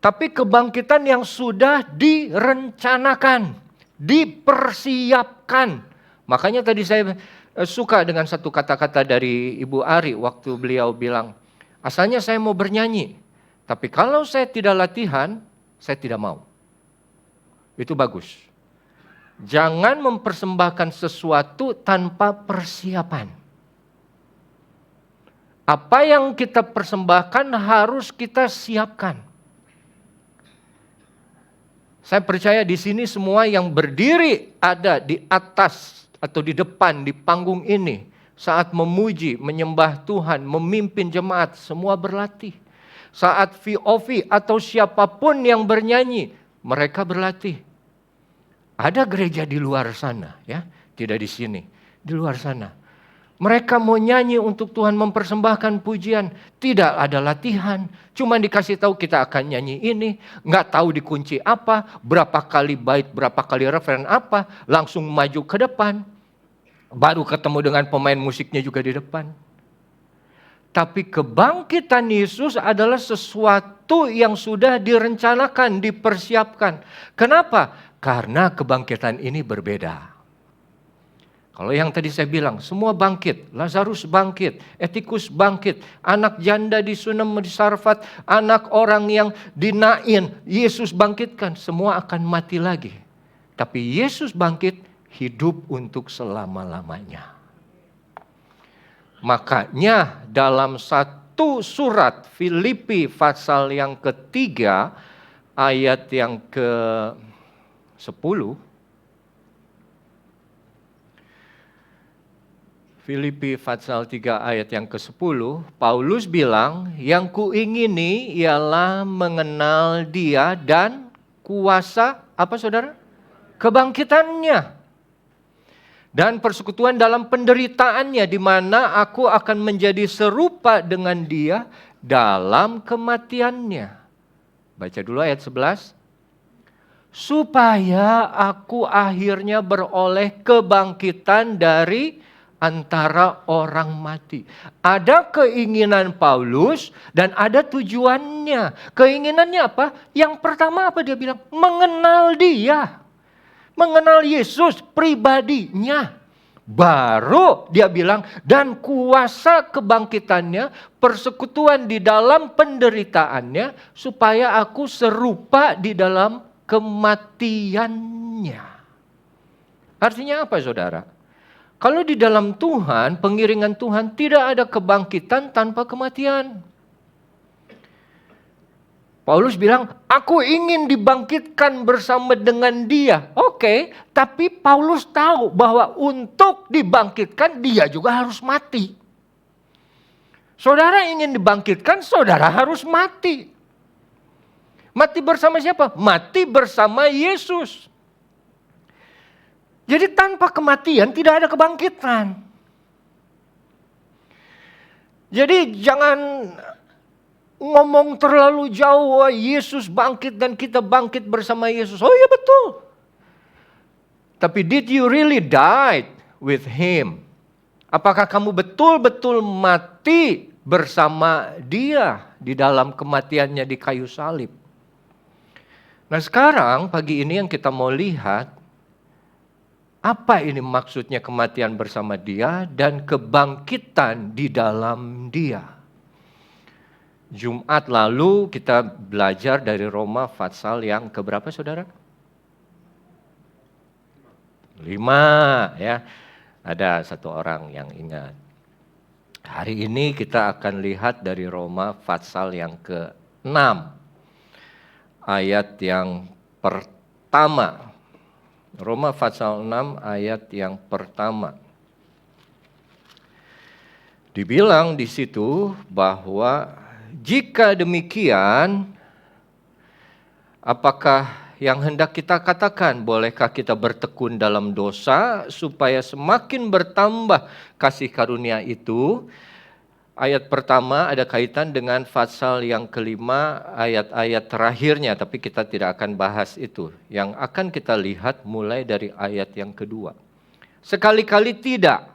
Tapi kebangkitan yang sudah direncanakan, dipersiapkan. Makanya tadi saya suka dengan satu kata-kata dari Ibu Ari waktu beliau bilang, asalnya saya mau bernyanyi, tapi kalau saya tidak latihan, saya tidak mau. Itu bagus. Jangan mempersembahkan sesuatu tanpa persiapan. Apa yang kita persembahkan harus kita siapkan. Saya percaya di sini semua yang berdiri ada di atas atau di depan di panggung ini saat memuji, menyembah Tuhan, memimpin jemaat, semua berlatih. Saat VOV atau siapapun yang bernyanyi, mereka berlatih. Ada gereja di luar sana, ya, tidak di sini, di luar sana. Mereka mau nyanyi untuk Tuhan, mempersembahkan pujian, tidak ada latihan, cuma dikasih tahu kita akan nyanyi ini, nggak tahu dikunci apa, berapa kali bait, berapa kali referen apa, langsung maju ke depan, baru ketemu dengan pemain musiknya juga di depan. Tapi kebangkitan Yesus adalah sesuatu yang sudah direncanakan, dipersiapkan. Kenapa? Karena kebangkitan ini berbeda. Kalau yang tadi saya bilang, semua bangkit. Lazarus bangkit, Etikus bangkit, anak janda di Sunem di Sarfat, anak orang yang di Nain, Yesus bangkitkan. Semua akan mati lagi. Tapi Yesus bangkit, hidup untuk selama-lamanya. Makanya dalam satu surat Filipi pasal yang ketiga, ayat yang ke-10, Filipi pasal 3 ayat yang ke-10, Paulus bilang, yang kuingini ialah mengenal Dia dan kuasa, apa saudara? Kebangkitannya. Dan persekutuan dalam penderitaannya, di mana aku akan menjadi serupa dengan Dia dalam kematiannya. Baca dulu ayat 11. Supaya aku akhirnya beroleh kebangkitan dari antara orang mati. Ada keinginan Paulus dan ada tujuannya. Keinginannya apa? Yang pertama apa dia bilang? Mengenal Dia. Mengenal Yesus pribadinya. Baru dia bilang, dan kuasa kebangkitannya, persekutuan di dalam penderitaannya, supaya aku serupa di dalam kematiannya. Artinya apa saudara? Kalau di dalam Tuhan, pengiringan Tuhan, tidak ada kebangkitan tanpa kematian. Paulus bilang, aku ingin dibangkitkan bersama dengan Dia. Oke, tapi Paulus tahu bahwa untuk dibangkitkan dia juga harus mati. Saudara ingin dibangkitkan, saudara harus mati. Mati bersama siapa? Mati bersama Yesus. Jadi tanpa kematian tidak ada kebangkitan. Jadi jangan ngomong terlalu jauh, Yesus bangkit dan kita bangkit bersama Yesus. Oh iya betul. Tapi did you really died with Him? Apakah kamu betul-betul mati bersama Dia di dalam kematiannya di kayu salib? Nah sekarang pagi ini yang kita mau lihat, apa ini maksudnya kematian bersama Dia dan kebangkitan di dalam Dia? Jumat lalu kita belajar dari Roma pasal yang keberapa saudara? 5 ya. Ada satu orang yang ingat. Hari ini kita akan lihat dari Roma pasal yang ke-6. Ayat yang pertama. Roma pasal 6 ayat yang pertama. Dibilang di situ bahwa jika demikian, apakah yang hendak kita katakan? Bolehkah kita bertekun dalam dosa supaya semakin bertambah kasih karunia itu? Ayat pertama ada kaitan dengan pasal yang kelima, ayat-ayat terakhirnya, tapi kita tidak akan bahas itu. Yang akan kita lihat mulai dari ayat yang kedua. Sekali-kali tidak,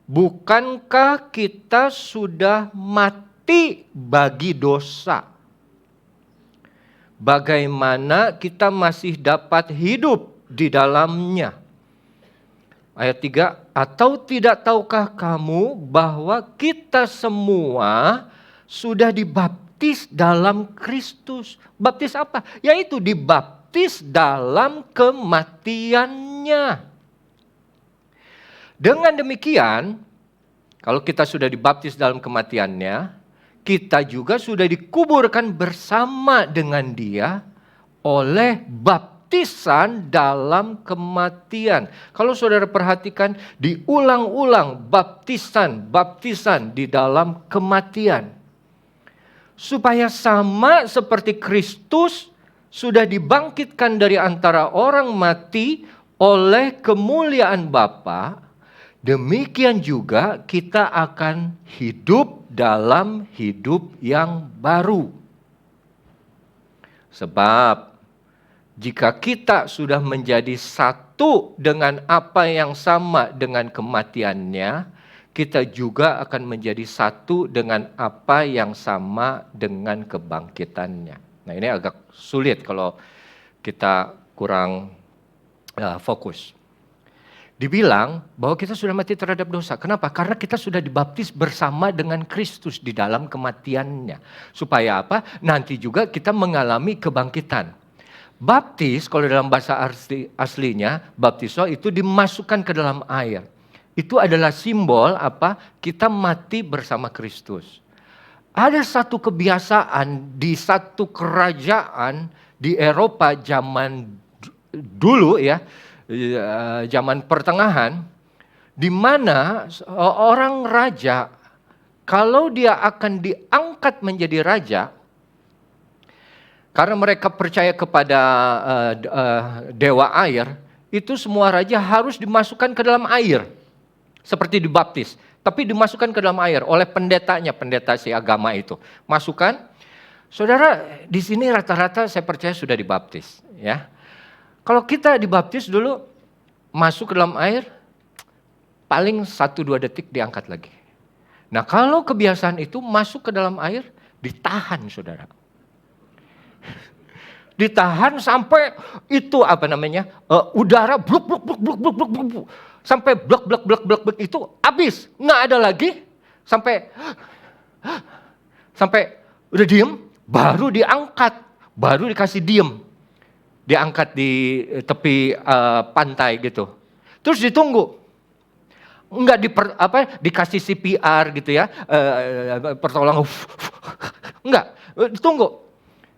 bukankah kita sudah mati bagi dosa? Bagaimana kita masih dapat hidup di dalamnya? Ayat 3, atau tidak tahukah kamu bahwa kita semua sudah dibaptis dalam Kristus? Baptis apa? Yaitu dibaptis dalam kematiannya. Dengan demikian, kalau kita sudah dibaptis dalam kematiannya, kita juga sudah dikuburkan bersama dengan Dia oleh baptisan dalam kematian. Kalau saudara perhatikan, diulang-ulang baptisan di dalam kematian. Supaya sama seperti Kristus sudah dibangkitkan dari antara orang mati oleh kemuliaan Bapa, demikian juga kita akan hidup dalam hidup yang baru. Sebab jika kita sudah menjadi satu dengan apa yang sama dengan kematiannya, kita juga akan menjadi satu dengan apa yang sama dengan kebangkitannya. Nah ini agak sulit kalau kita kurang fokus. Dibilang bahwa kita sudah mati terhadap dosa. Kenapa? Karena kita sudah dibaptis bersama dengan Kristus di dalam kematiannya. Supaya apa? Nanti juga kita mengalami kebangkitan. Baptis, kalau dalam bahasa aslinya, baptiso itu dimasukkan ke dalam air. Itu adalah simbol apa? Kita mati bersama Kristus. Ada satu kebiasaan di satu kerajaan di Eropa zaman dulu ya, zaman pertengahan, di mana orang raja, kalau dia akan diangkat menjadi raja, karena mereka percaya kepada dewa air, itu semua raja harus dimasukkan ke dalam air. Seperti dibaptis, tapi dimasukkan ke dalam air oleh pendetanya, pendeta si agama itu. Masukkan, saudara di sini rata-rata saya percaya sudah dibaptis. Ya, kalau kita dibaptis dulu, masuk ke dalam air, paling 1-2 detik diangkat lagi. Nah kalau kebiasaan itu masuk ke dalam air, ditahan saudara. Ditahan sampai itu udara bluk bluk bluk bluk bluk bluk bluk sampai blok blok blok blok blok itu habis, nggak ada lagi sampai udah diem, baru diangkat, baru dikasih diem, diangkat di tepi pantai gitu, terus ditunggu, nggak dikasih CPR gitu ya, pertolongan, nggak,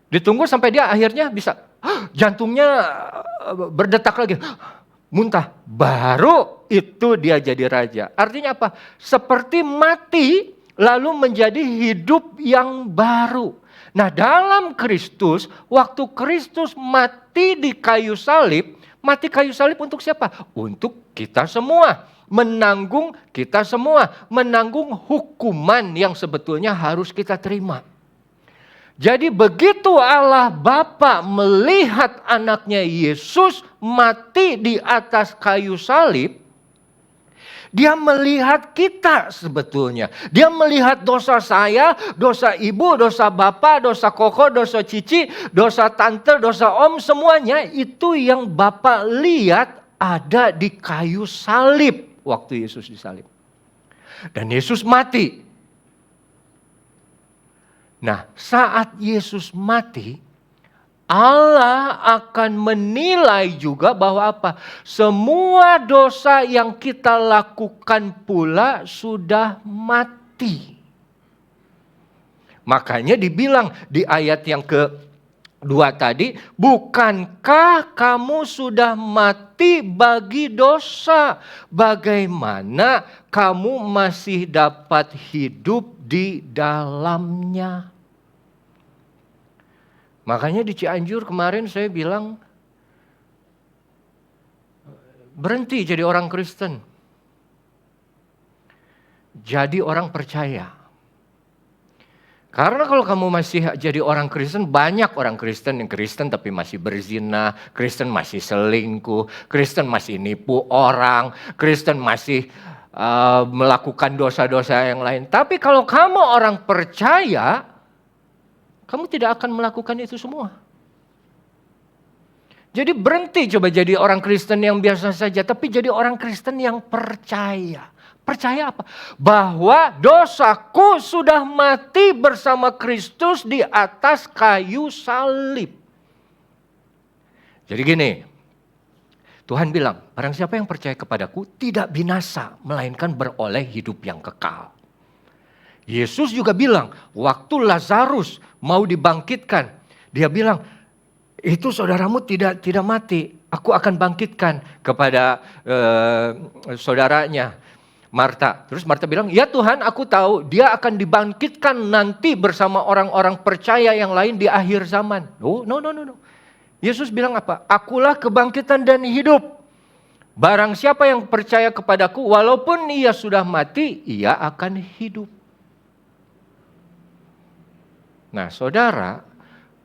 ditunggu sampai dia akhirnya bisa jantungnya berdetak lagi, muntah, baru itu dia jadi raja. Artinya apa? Seperti mati lalu menjadi hidup yang baru. Nah dalam Kristus, waktu Kristus mati di kayu salib, mati kayu salib untuk siapa? Untuk kita semua, menanggung kita semua, menanggung hukuman yang sebetulnya harus kita terima. Jadi begitu Allah Bapa melihat anaknya Yesus mati di atas kayu salib, dia melihat kita sebetulnya. Dia melihat dosa saya, dosa ibu, dosa bapak, dosa koko, dosa cici, dosa tante, dosa om, semuanya itu yang Bapak lihat ada di kayu salib waktu Yesus disalib. Dan Yesus mati. Nah, saat Yesus mati, Allah akan menilai juga bahwa apa? Semua dosa yang kita lakukan pula sudah mati. Makanya dibilang di ayat yang kedua tadi, bukankah kamu sudah mati bagi dosa? Bagaimana kamu masih dapat hidup di dalamnya? Makanya di Cianjur kemarin saya bilang, berhenti jadi orang Kristen. Jadi orang percaya. Karena kalau kamu masih jadi orang Kristen, banyak orang Kristen yang Kristen tapi masih berzina, Kristen masih selingkuh, Kristen masih nipu orang, Kristen masih melakukan dosa-dosa yang lain. Tapi kalau kamu orang percaya, kamu tidak akan melakukan itu semua. Jadi berhenti coba jadi orang Kristen yang biasa saja, tapi jadi orang Kristen yang percaya. Percaya apa? Bahwa dosaku sudah mati bersama Kristus di atas kayu salib. Jadi gini, Tuhan bilang, barang siapa yang percaya kepadaku tidak binasa, melainkan beroleh hidup yang kekal. Yesus juga bilang, waktu Lazarus mau dibangkitkan, dia bilang, itu saudaramu tidak mati, aku akan bangkitkan kepada saudaranya Marta. Terus Marta bilang, ya Tuhan, aku tahu dia akan dibangkitkan nanti bersama orang-orang percaya yang lain di akhir zaman. No. Yesus bilang apa? Akulah kebangkitan dan hidup. Barang siapa yang percaya kepadaku, walaupun ia sudah mati, ia akan hidup. Nah saudara,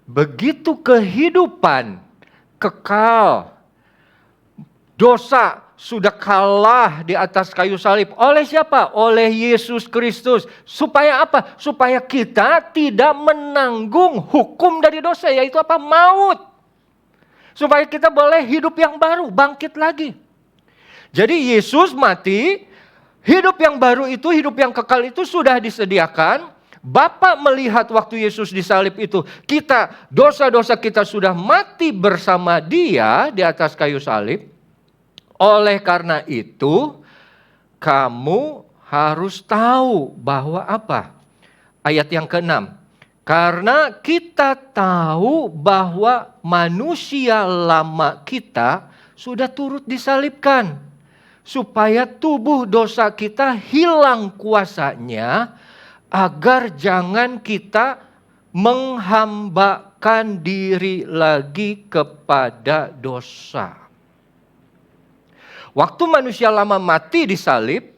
begitu kehidupan kekal, dosa sudah kalah di atas kayu salib. Oleh siapa? Oleh Yesus Kristus. Supaya apa? Supaya kita tidak menanggung hukum dari dosa, yaitu apa? Maut. Supaya kita boleh hidup yang baru, bangkit lagi. Jadi Yesus mati, hidup yang baru itu, hidup yang kekal itu sudah disediakan. Bapa melihat waktu Yesus disalib itu, dosa-dosa kita sudah mati bersama dia di atas kayu salib. Oleh karena itu, kamu harus tahu bahwa apa? Ayat yang ke-6. Karena kita tahu bahwa manusia lama kita sudah turut disalibkan supaya tubuh dosa kita hilang kuasanya, agar jangan kita menghambakan diri lagi kepada dosa. Waktu manusia lama mati di salib,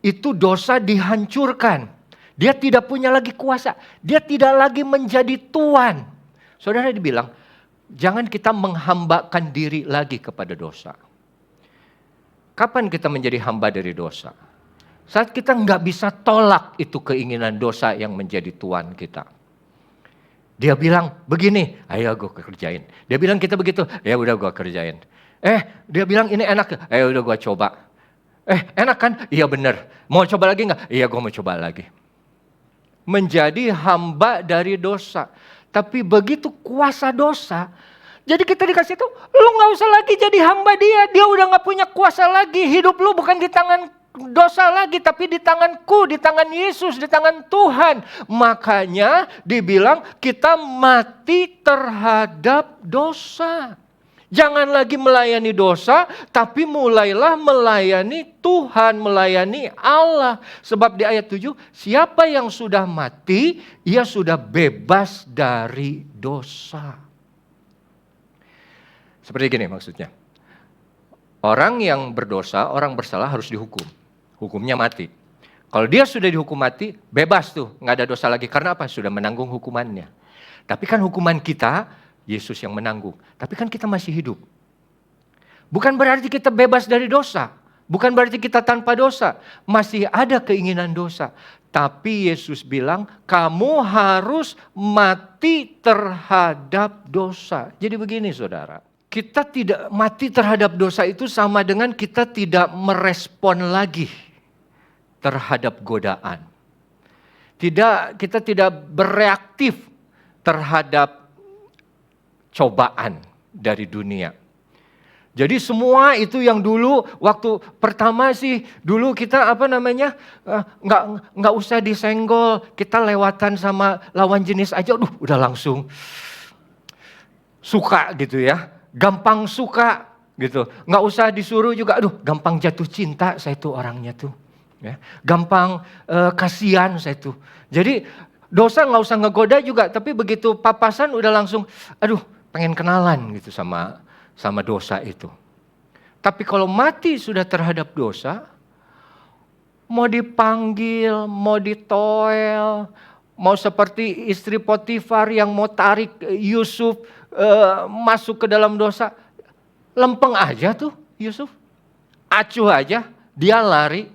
itu dosa dihancurkan. Dia tidak punya lagi kuasa. Dia tidak lagi menjadi tuan. Saudara dibilang, jangan kita menghambakan diri lagi kepada dosa. Kapan kita menjadi hamba dari dosa? Saat kita nggak bisa tolak itu keinginan dosa yang menjadi tuan kita. Dia bilang begini, ayo gue kerjain. Dia bilang kita begitu, ya udah gue kerjain. Dia bilang ini enak, ayo udah gue coba. Enak kan? Iya bener. Mau coba lagi nggak? Iya gue mau coba lagi. Menjadi hamba dari dosa. Tapi begitu kuasa dosa, jadi kita dikasih itu, lu gak usah lagi jadi hamba dia. Dia udah gak punya kuasa lagi. Hidup lu bukan di tangan dosa lagi, tapi di tanganku, di tangan Yesus, di tangan Tuhan. Makanya dibilang kita mati terhadap dosa. Jangan lagi melayani dosa, tapi mulailah melayani Tuhan, melayani Allah. Sebab di ayat 7, siapa yang sudah mati, ia sudah bebas dari dosa. Seperti gini maksudnya. Orang yang berdosa, orang bersalah harus dihukum. Hukumnya mati. Kalau dia sudah dihukum mati, bebas tuh, nggak ada dosa lagi. Karena apa? Sudah menanggung hukumannya. Tapi kan hukuman kita, Yesus yang menanggung. Tapi kan kita masih hidup. Bukan berarti kita bebas dari dosa. Bukan berarti kita tanpa dosa. Masih ada keinginan dosa. Tapi Yesus bilang, kamu harus mati terhadap dosa. Jadi begini saudara. Kita tidak mati terhadap dosa itu sama dengan kita tidak merespon lagi terhadap godaan. Kita tidak bereaktif terhadap cobaan dari dunia. Jadi semua itu yang dulu waktu pertama sih dulu kita nggak usah disenggol, kita lewatan sama lawan jenis aja, udah langsung suka gitu ya, gampang suka gitu, nggak usah disuruh juga, gampang jatuh cinta saya tuh orangnya tuh, ya, gampang kasihan saya tuh. Jadi dosa nggak usah ngegoda juga, tapi begitu papasan udah langsung, pengen kenalan gitu sama dosa itu. Tapi kalau mati sudah terhadap dosa, mau dipanggil, mau ditoel, mau seperti istri Potifar yang mau tarik Yusuf masuk ke dalam dosa, lempeng aja tuh Yusuf, acuh aja, dia lari.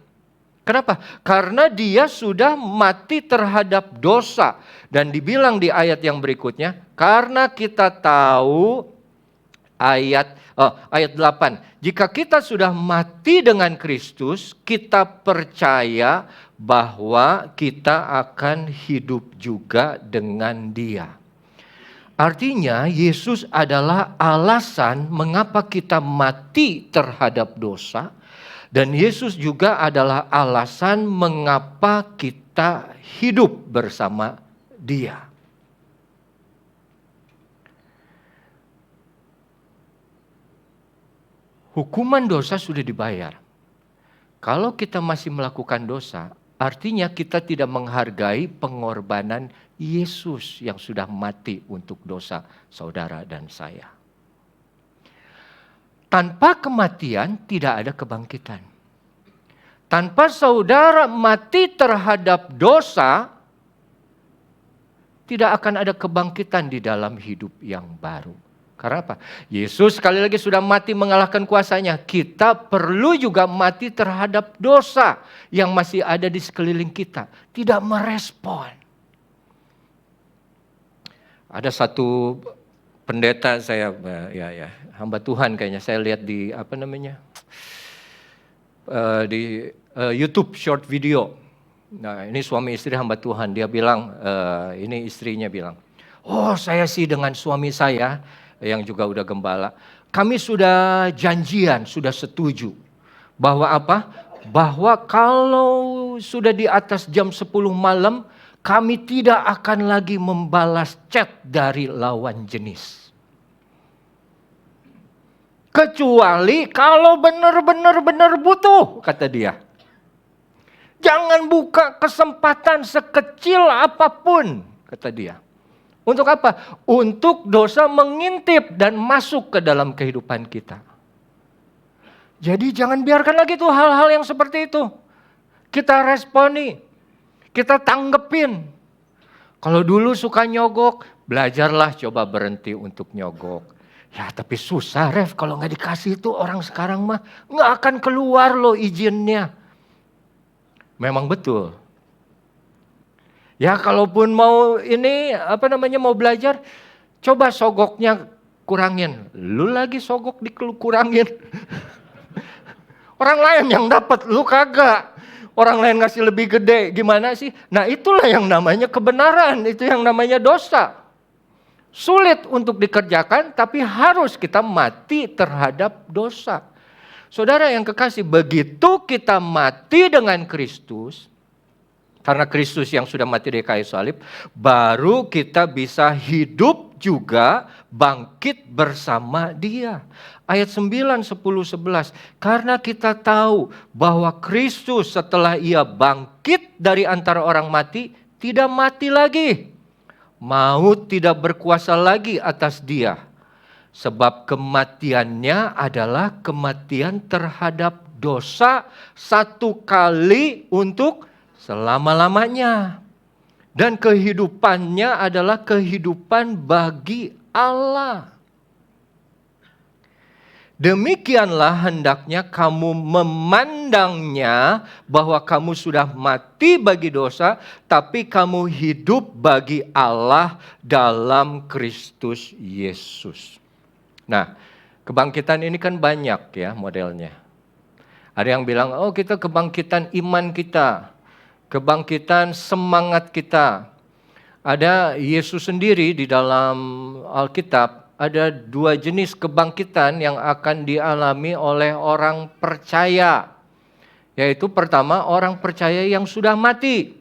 Kenapa? Karena dia sudah mati terhadap dosa. Dan dibilang di ayat yang berikutnya, karena kita tahu ayat 8. Jika kita sudah mati dengan Kristus, kita percaya bahwa kita akan hidup juga dengan Dia. Artinya Yesus adalah alasan mengapa kita mati terhadap dosa. Dan Yesus juga adalah alasan mengapa kita hidup bersama Dia. Hukuman dosa sudah dibayar. Kalau kita masih melakukan dosa, artinya kita tidak menghargai pengorbanan Yesus yang sudah mati untuk dosa saudara dan saya. Tanpa kematian tidak ada kebangkitan. Tanpa saudara mati terhadap dosa, tidak akan ada kebangkitan di dalam hidup yang baru. Karena apa? Yesus sekali lagi sudah mati mengalahkan kuasanya. Kita perlu juga mati terhadap dosa yang masih ada di sekeliling kita. Tidak merespon. Ada satu pendeta saya, hamba Tuhan kayaknya, saya lihat di di YouTube short video. Nah, ini suami istri hamba Tuhan, dia bilang, ini istrinya bilang, saya sih dengan suami saya yang juga udah gembala, kami sudah janjian, sudah setuju bahwa apa? Bahwa kalau sudah di atas jam 10 malam, kami tidak akan lagi membalas chat dari lawan jenis. Kecuali kalau benar-benar butuh, kata dia. Jangan buka kesempatan sekecil apapun, kata dia. Untuk apa? Untuk dosa mengintip dan masuk ke dalam kehidupan kita. Jadi jangan biarkan lagi tuh hal-hal yang seperti itu. Kita responi, kita tanggepin. Kalau dulu suka nyogok, belajarlah coba berhenti untuk nyogok. Ya tapi susah Ref, kalau nggak dikasih itu orang sekarang mah nggak akan keluar loh izinnya. Memang betul. Ya kalaupun mau mau belajar, coba sogoknya kurangin. Lu lagi sogok dikurangin. Orang lain yang dapat, lu kagak. Orang lain ngasih lebih gede, gimana sih? Nah itulah yang namanya kebenaran, itu yang namanya dosa. Sulit untuk dikerjakan, tapi harus kita mati terhadap dosa. Saudara yang kekasih, begitu kita mati dengan Kristus, karena Kristus yang sudah mati di kayu salib, baru kita bisa hidup juga bangkit bersama Dia. Ayat 9, 10, 11. Karena kita tahu bahwa Kristus setelah Ia bangkit dari antara orang mati, tidak mati lagi. Maut tidak berkuasa lagi atas Dia. Sebab kematiannya adalah kematian terhadap dosa satu kali untuk selama-lamanya. Dan kehidupannya adalah kehidupan bagi Allah. Demikianlah hendaknya kamu memandangnya, bahwa kamu sudah mati bagi dosa, tapi kamu hidup bagi Allah dalam Kristus Yesus. Nah, kebangkitan ini kan banyak ya modelnya. Ada yang bilang, oh kita kebangkitan iman kita, kebangkitan semangat kita. Ada Yesus sendiri di dalam Alkitab, ada 2 jenis kebangkitan yang akan dialami oleh orang percaya. Yaitu pertama, orang percaya yang sudah mati.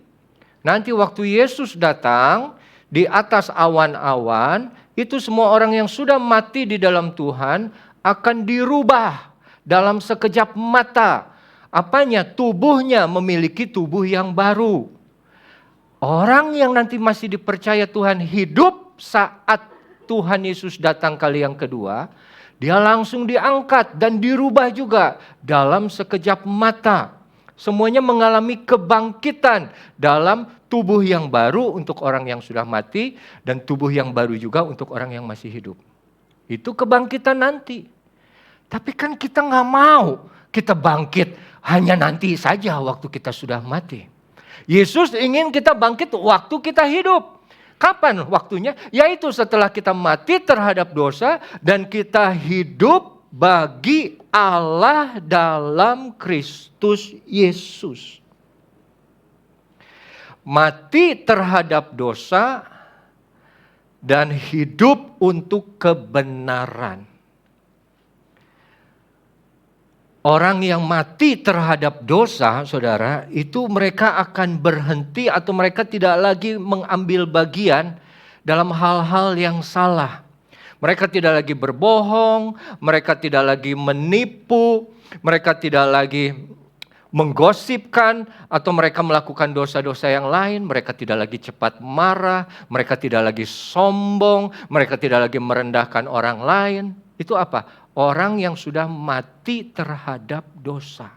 Nanti waktu Yesus datang di atas awan-awan, itu semua orang yang sudah mati di dalam Tuhan akan dirubah dalam sekejap mata. Apanya? Tubuhnya memiliki tubuh yang baru. Orang yang nanti masih dipercaya Tuhan hidup saat Tuhan Yesus datang kali yang kedua, dia langsung diangkat dan dirubah juga dalam sekejap mata. Semuanya mengalami kebangkitan dalam tubuh yang baru untuk orang yang sudah mati dan tubuh yang baru juga untuk orang yang masih hidup. Itu kebangkitan nanti. Tapi kan kita nggak mau kita bangkit hanya nanti saja waktu kita sudah mati. Yesus ingin kita bangkit waktu kita hidup. Kapan waktunya? Yaitu setelah kita mati terhadap dosa dan kita hidup bagi Allah dalam Kristus Yesus. Mati terhadap dosa dan hidup untuk kebenaran. Orang yang mati terhadap dosa, saudara, itu mereka akan berhenti atau mereka tidak lagi mengambil bagian dalam hal-hal yang salah. Mereka tidak lagi berbohong, mereka tidak lagi menipu, mereka tidak lagi menggosipkan atau mereka melakukan dosa-dosa yang lain. Mereka tidak lagi cepat marah, mereka tidak lagi sombong, mereka tidak lagi merendahkan orang lain. Itu apa? Orang yang sudah mati terhadap dosa.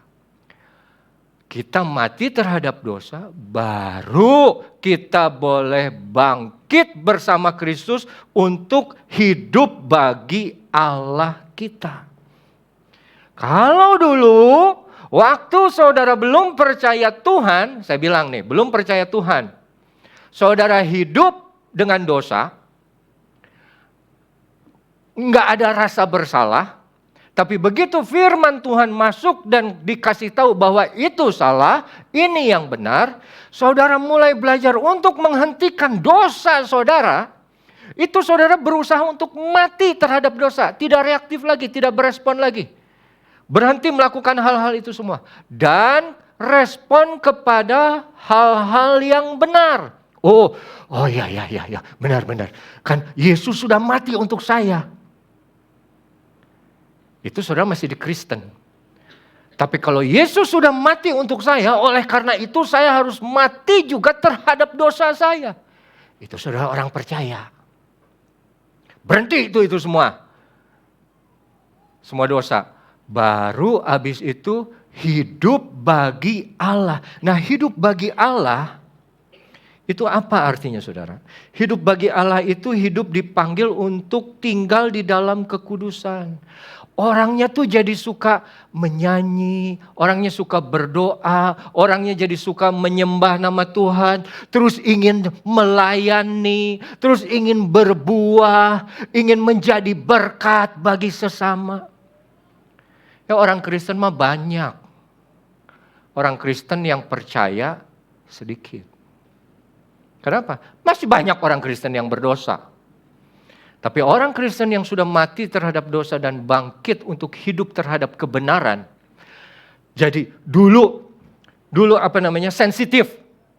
Kita mati terhadap dosa, baru kita boleh bangkit bersama Kristus untuk hidup bagi Allah kita. Kalau dulu, waktu saudara belum percaya Tuhan, saya bilang nih, belum percaya Tuhan, saudara hidup dengan dosa, nggak ada rasa bersalah, tapi begitu firman Tuhan masuk dan dikasih tahu bahwa itu salah, ini yang benar, saudara mulai belajar untuk menghentikan dosa saudara, itu saudara berusaha untuk mati terhadap dosa, tidak reaktif lagi, tidak berespon lagi. Berhenti melakukan hal-hal itu semua. Dan respon kepada hal-hal yang benar. Oh ya, benar. Kan Yesus sudah mati untuk saya. itu saudara masih di Kristen. Tapi kalau Yesus sudah mati untuk saya, oleh karena itu saya harus mati juga terhadap dosa saya. Itu saudara orang percaya. Berhenti itu semua. Semua dosa. Baru habis itu hidup bagi Allah. Nah, hidup bagi Allah itu apa artinya saudara? Hidup bagi Allah itu hidup dipanggil untuk tinggal di dalam kekudusan. Orangnya tuh jadi suka menyanyi, orangnya suka berdoa, orangnya jadi suka menyembah nama Tuhan, terus ingin melayani, terus ingin berbuah, ingin menjadi berkat bagi sesama. Ya orang Kristen mah banyak. Orang Kristen yang percaya sedikit. Kenapa? Masih banyak orang Kristen yang berdosa. Tapi orang Kristen yang sudah mati terhadap dosa dan bangkit untuk hidup terhadap kebenaran. Jadi dulu sensitif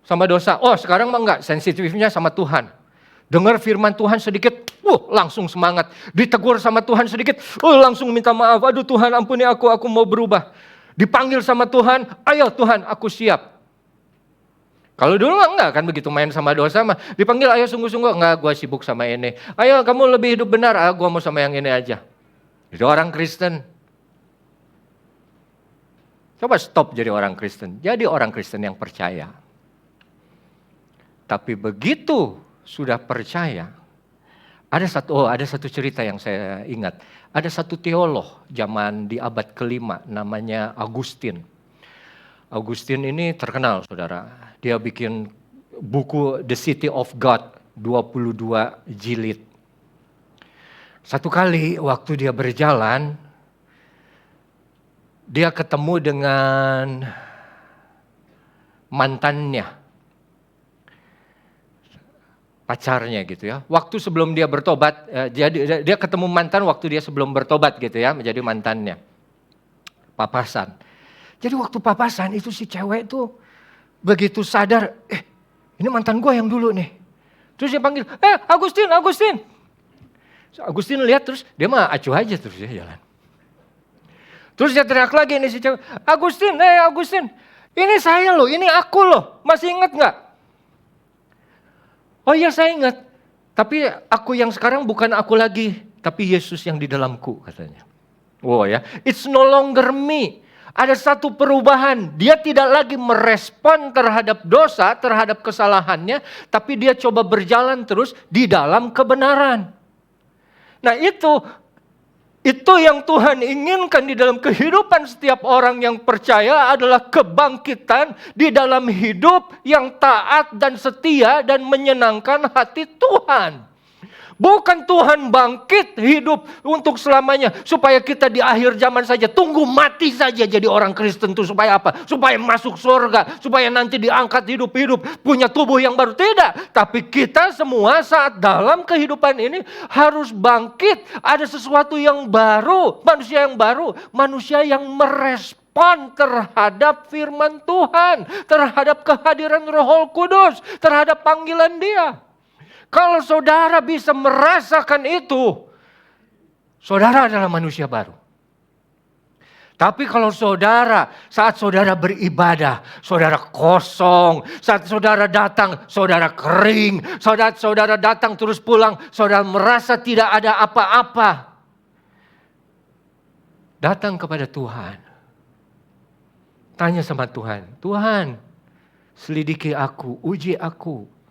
sama dosa. Oh sekarang mah enggak, sensitifnya sama Tuhan. Dengar firman Tuhan sedikit, langsung semangat. Ditegur sama Tuhan sedikit, langsung minta maaf. Aduh Tuhan ampuni aku mau berubah. Dipanggil sama Tuhan, ayo Tuhan aku siap. Kalau dulu enggak kan begitu main sama dosa mah. Dipanggil ayo sungguh-sungguh, enggak gua sibuk sama ini. Ayo kamu lebih hidup benar, gua mau sama yang ini aja. Itu orang Kristen. Coba stop jadi orang Kristen. Jadi orang Kristen yang percaya. Tapi begitu sudah percaya, ada satu cerita yang saya ingat. Ada satu teolog zaman di abad ke-5 namanya Augustine. Augustine ini terkenal saudara. Dia bikin buku The City of God 22 jilid. Satu kali waktu dia berjalan, dia ketemu dengan mantannya, pacarnya gitu ya. Waktu sebelum dia bertobat, dia ketemu mantan waktu dia sebelum bertobat gitu ya, menjadi mantannya. Papasan. Jadi waktu papasan itu si cewek tuh begitu sadar, ini mantan gue yang dulu nih. Terus dia panggil, Agustin. Agustin lihat terus, dia mah acuh aja terus dia jalan. Terus dia teriak lagi nih si cewek, Agustin, ini saya loh, ini aku loh, masih ingat gak? Oh iya saya ingat, tapi aku yang sekarang bukan aku lagi, tapi Yesus yang di dalamku katanya. Oh ya, it's no longer me. Ada satu perubahan, dia tidak lagi merespon terhadap dosa, terhadap kesalahannya, tapi dia coba berjalan terus di dalam kebenaran. Nah itu yang Tuhan inginkan di dalam kehidupan setiap orang yang percaya adalah kebangkitan di dalam hidup yang taat dan setia dan menyenangkan hati Tuhan. Bukan Tuhan bangkit hidup untuk selamanya. Supaya kita di akhir zaman saja tunggu mati saja jadi orang Kristen itu. Supaya apa? Supaya masuk surga. Supaya nanti diangkat hidup-hidup. Punya tubuh yang baru. Tidak. Tapi kita semua saat dalam kehidupan ini harus bangkit. Ada sesuatu yang baru. Manusia yang baru. Manusia yang merespon terhadap firman Tuhan. Terhadap kehadiran Roh Kudus. Terhadap panggilan Dia. Kalau saudara bisa merasakan itu, saudara adalah manusia baru. Tapi kalau saat saudara beribadah, saudara kosong. Saat saudara datang, saudara kering. Saat saudara datang terus pulang, saudara merasa tidak ada apa-apa. Datang kepada Tuhan. Tanya sama Tuhan, Tuhan, selidiki aku, uji aku.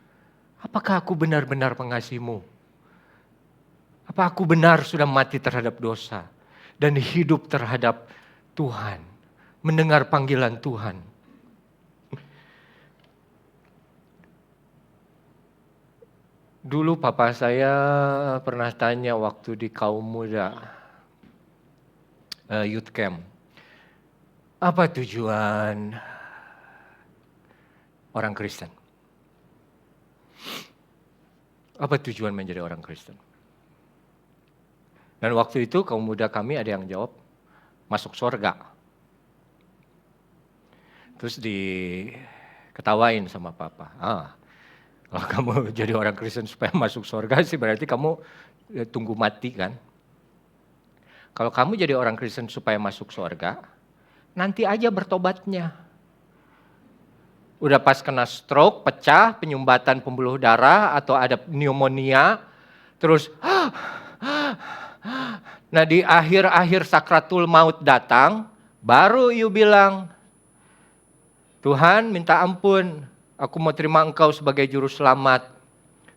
Apakah aku benar-benar mengasihi-Mu? Apa aku benar sudah mati terhadap dosa dan hidup terhadap Tuhan, mendengar panggilan Tuhan? Dulu papa saya pernah tanya waktu di kaum muda, youth camp, apa tujuan orang Kristen? Apa tujuan menjadi orang Kristen? Dan waktu itu kaum muda kami ada yang jawab, masuk surga. Terus diketawain sama papa. Kalau kamu jadi orang Kristen supaya masuk surga sih berarti kamu tunggu mati kan? Kalau kamu jadi orang Kristen supaya masuk surga, nanti aja bertobatnya. Udah pas kena stroke, pecah, penyumbatan pembuluh darah, atau ada pneumonia, terus nah di akhir-akhir sakratul maut datang, baru you bilang, Tuhan minta ampun, aku mau terima Engkau sebagai juru selamat.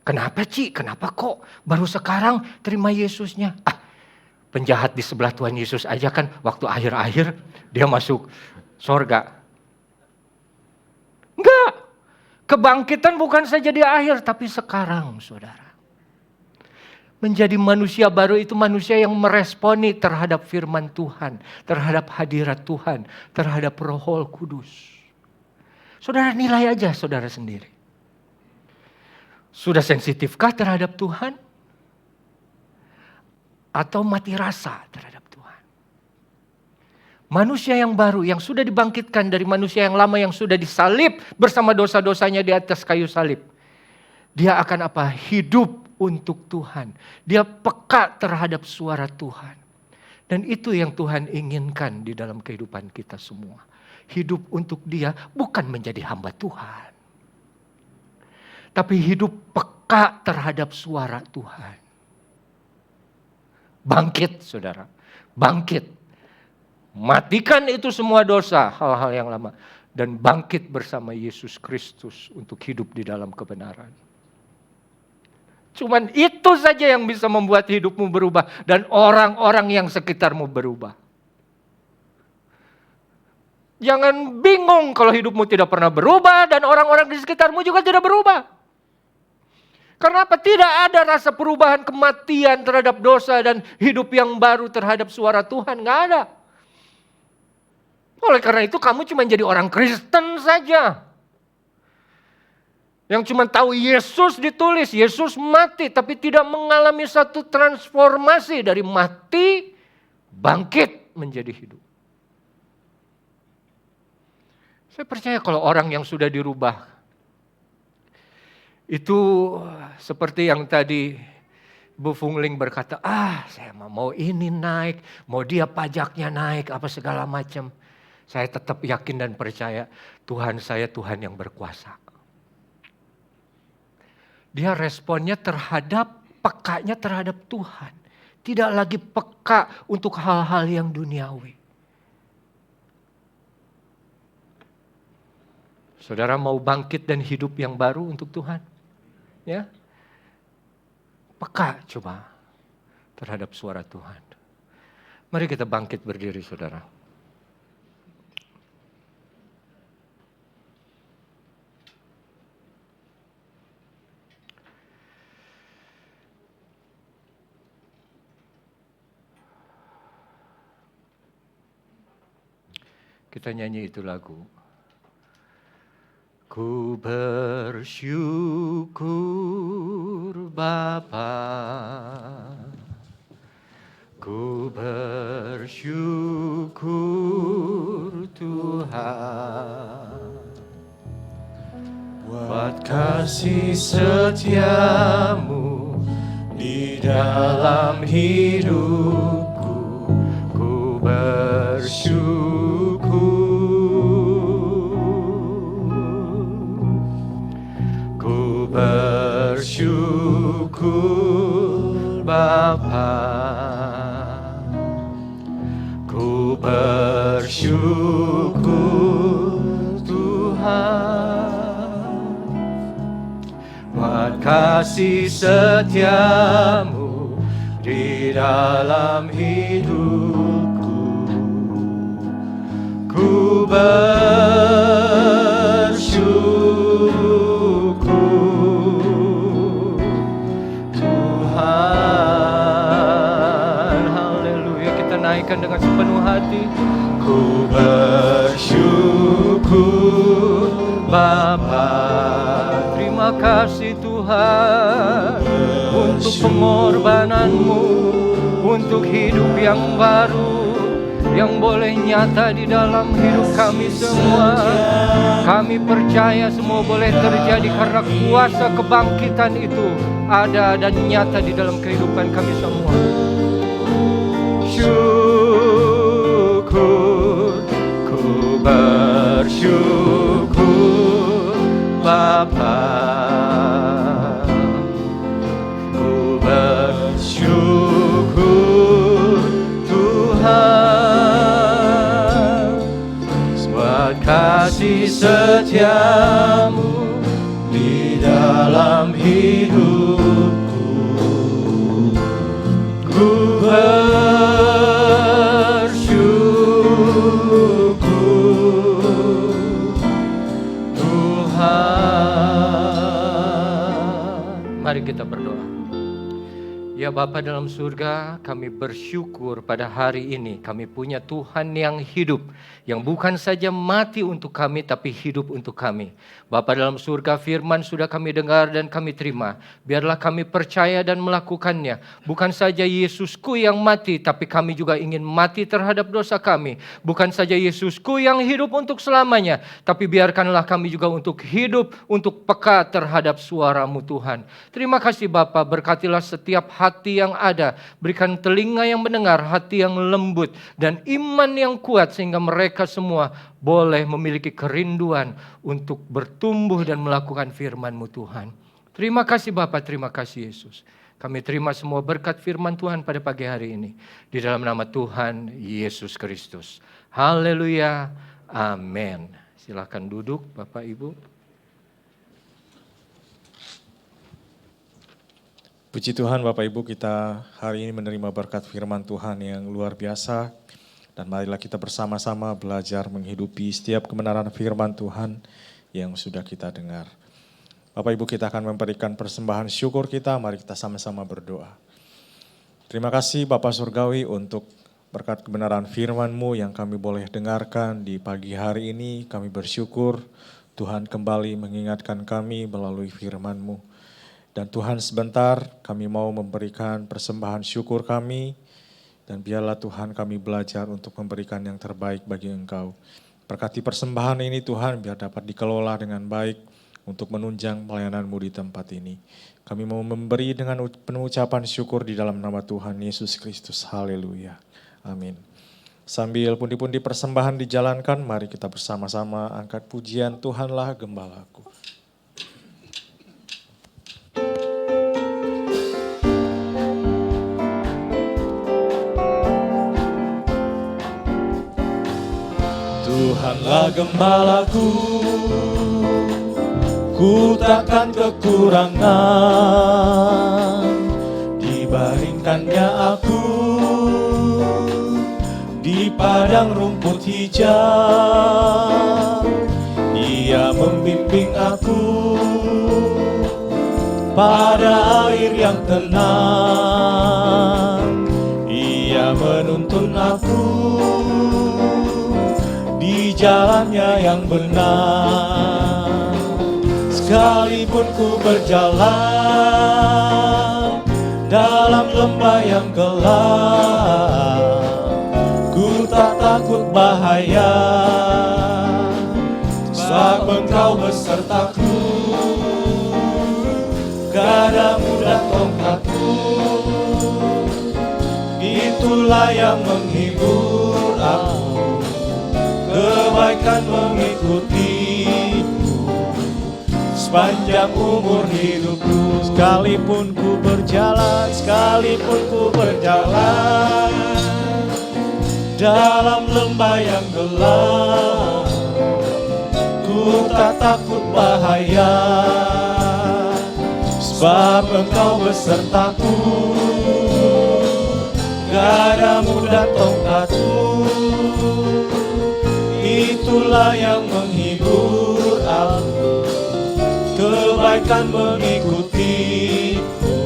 Kenapa Ci? Kenapa kok baru sekarang terima Yesusnya? Penjahat di sebelah Tuhan Yesus aja kan waktu akhir-akhir dia masuk surga. Enggak. Kebangkitan bukan saja di akhir, tapi sekarang, saudara. Menjadi manusia baru itu manusia yang meresponi terhadap firman Tuhan, terhadap hadirat Tuhan, terhadap Roh Kudus. Saudara nilai aja saudara sendiri. Sudah sensitifkah terhadap Tuhan? Atau mati rasa terhadap Tuhan? Manusia yang baru yang sudah dibangkitkan dari manusia yang lama yang sudah disalib bersama dosa-dosanya di atas kayu salib. Dia akan apa? Hidup untuk Tuhan. Dia peka terhadap suara Tuhan. Dan itu yang Tuhan inginkan di dalam kehidupan kita semua. Hidup untuk Dia bukan menjadi hamba Tuhan. Tapi hidup peka terhadap suara Tuhan. Bangkit saudara, bangkit. Matikan itu semua dosa, hal-hal yang lama. Dan bangkit bersama Yesus Kristus untuk hidup di dalam kebenaran. Cuman itu saja yang bisa membuat hidupmu berubah. Dan orang-orang yang sekitarmu berubah. Jangan bingung kalau hidupmu tidak pernah berubah dan orang-orang di sekitarmu juga tidak berubah. Karena apa? Tidak ada rasa perubahan kematian terhadap dosa dan hidup yang baru terhadap suara Tuhan. Nggak ada. Oleh karena itu kamu cuma jadi orang Kristen saja. Yang cuma tahu Yesus ditulis, Yesus mati. Tapi tidak mengalami satu transformasi dari mati, bangkit menjadi hidup. Saya percaya kalau orang yang sudah dirubah, itu seperti yang tadi Bu Fungling berkata, saya mau ini naik, mau dia pajaknya naik, apa segala macam. Saya tetap yakin dan percaya Tuhan saya Tuhan yang berkuasa. Dia responnya pekanya terhadap Tuhan. Tidak lagi peka untuk hal-hal yang duniawi. Saudara mau bangkit dan hidup yang baru untuk Tuhan? Ya? Peka coba terhadap suara Tuhan. Mari kita bangkit berdiri saudara. Kita nyanyi itu lagu. Ku bersyukur Bapa, ku bersyukur Tuhan, buat kasih setiamu di dalam hidupku. Ku bersyukur. Bersyukur Bapa, ku bersyukur Tuhan, buat kasih setiamu di dalam hidupku. Ku bersyukur Tuhan. Haleluya, kita naikkan dengan sepenuh hati. Ku bersyukur Bapa, terima kasih Tuhan untuk pengorbananmu, untuk hidup yang baru yang boleh nyata di dalam hidup kami semua. Kami percaya semua boleh terjadi karena kuasa kebangkitan itu ada dan nyata di dalam kehidupan kami semua. bersyukur, ku bersyukur Bapa. Ku bersyukur Tuhan, buat kasih setiamu di dalam hidupku. Ku bersyukur Tuhan. Mari kita berdoa. Ya Bapa dalam surga, kami bersyukur pada hari ini kami punya Tuhan yang hidup, yang bukan saja mati untuk kami tapi hidup untuk kami. Bapa dalam surga, firman sudah kami dengar dan kami terima. Biarlah kami percaya dan melakukannya. Bukan saja Yesusku yang mati, tapi kami juga ingin mati terhadap dosa kami. Bukan saja Yesusku yang hidup untuk selamanya, tapi biarkanlah kami juga untuk hidup, untuk peka terhadap suara-Mu Tuhan. Terima kasih Bapa, berkatilah setiap hati yang ada. Berikan telinga yang mendengar, hati yang lembut, dan iman yang kuat sehingga mereka semua boleh memiliki kerinduan untuk bertumbuh dan melakukan firman-Mu Tuhan. Terima kasih Bapa, terima kasih Yesus. Kami terima semua berkat firman Tuhan pada pagi hari ini. Di dalam nama Tuhan Yesus Kristus. Haleluya. Amin. Silakan duduk Bapak Ibu. Puji Tuhan Bapak Ibu, kita hari ini menerima berkat firman Tuhan yang luar biasa. Dan marilah kita bersama-sama belajar menghidupi setiap kebenaran firman Tuhan yang sudah kita dengar. Bapak Ibu, kita akan memberikan persembahan syukur kita, mari kita sama-sama berdoa. Terima kasih Bapak Surgawi untuk berkat kebenaran firman-Mu yang kami boleh dengarkan di pagi hari ini. Kami bersyukur Tuhan kembali mengingatkan kami melalui firman-Mu. Dan Tuhan sebentar kami mau memberikan persembahan syukur kami, dan biarlah Tuhan kami belajar untuk memberikan yang terbaik bagi Engkau. Berkati persembahan ini Tuhan biar dapat dikelola dengan baik untuk menunjang pelayanan-Mu di tempat ini. Kami mau memberi dengan penuh ucapan syukur di dalam nama Tuhan Yesus Kristus. Haleluya. Amin. Sambil pundi-pundi persembahan dijalankan, mari kita bersama-sama angkat pujian Tuhanlah Gembalaku. Tuhanlah gembalaku, ku takkan kekurangan. Dibaringkannya aku di padang rumput hijau. Ia membimbing aku pada air yang tenang. Ia menuntun aku di jalannya yang benar. Sekalipun ku berjalan dalam lembah yang gelap, ku tak takut bahaya, sebab Engkau besertaku. Gadamu dan tongkatku, itulah yang menghibur aku. Kebaikan mengikutiku sepanjang umur hidupku. Sekalipun ku berjalan dalam lembah yang gelap, ku tak takut bahaya, sebab Engkau besertaku. Gadamu dan tongkatku, itulah yang menghibur aku. Kebaikan mengikutiku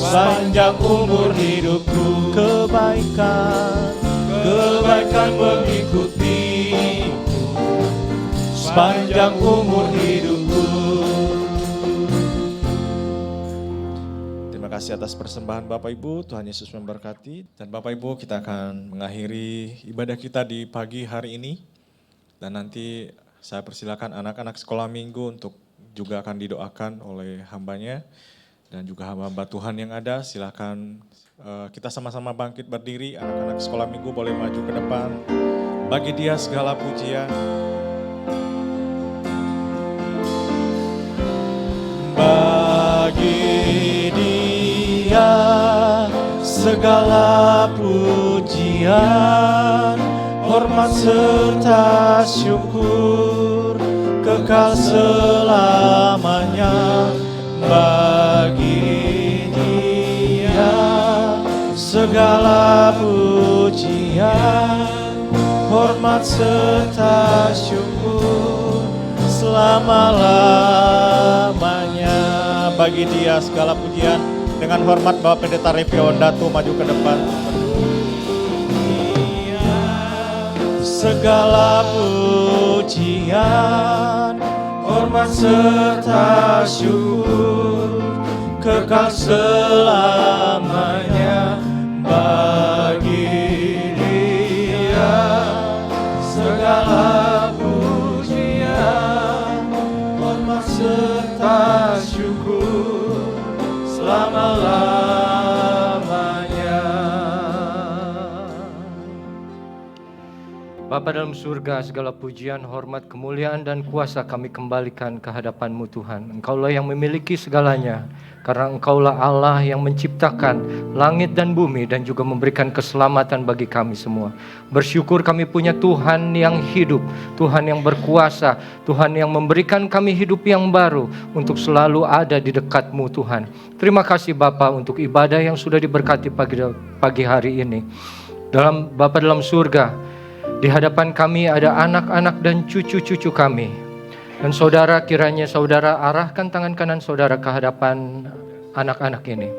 sepanjang umur hidupku. Kebaikan mengikutiku sepanjang umur hidupku. Terima kasih atas persembahan Bapak Ibu, Tuhan Yesus memberkati. Dan Bapak Ibu, kita akan mengakhiri ibadah kita di pagi hari ini. Dan nanti saya persilakan anak-anak sekolah minggu untuk juga akan didoakan oleh hambanya. dan juga hamba-hamba Tuhan yang ada, silakan kita sama-sama bangkit berdiri. Anak-anak sekolah minggu boleh maju ke depan. Bagi Dia segala pujian. Bagi Dia segala pujian, hormat serta syukur kekal selamanya. Bagi Dia segala pujian, hormat serta syukur selama-lamanya. Bagi Dia segala pujian. Dengan hormat Bapak Pendeta Revi Ondatu maju ke depan. Dia segala pujian, hormat serta syukur kekal selamanya. Bagi Dia segala pujian, hormat serta syukur selama-lamanya. Bapa dalam surga, segala pujian, hormat, kemuliaan, dan kuasa kami kembalikan ke hadapan-Mu Tuhan. Engkaulah yang memiliki segalanya, karena Engkaulah Allah yang menciptakan langit dan bumi dan juga memberikan keselamatan bagi kami semua. Bersyukur kami punya Tuhan yang hidup, Tuhan yang berkuasa, Tuhan yang memberikan kami hidup yang baru untuk selalu ada di dekat-Mu Tuhan. Terima kasih Bapa untuk ibadah yang sudah diberkati pagi hari ini. Bapa dalam surga, di hadapan kami ada anak-anak dan cucu-cucu kami. Dan saudara, kiranya saudara arahkan tangan kanan saudara ke hadapan anak-anak ini.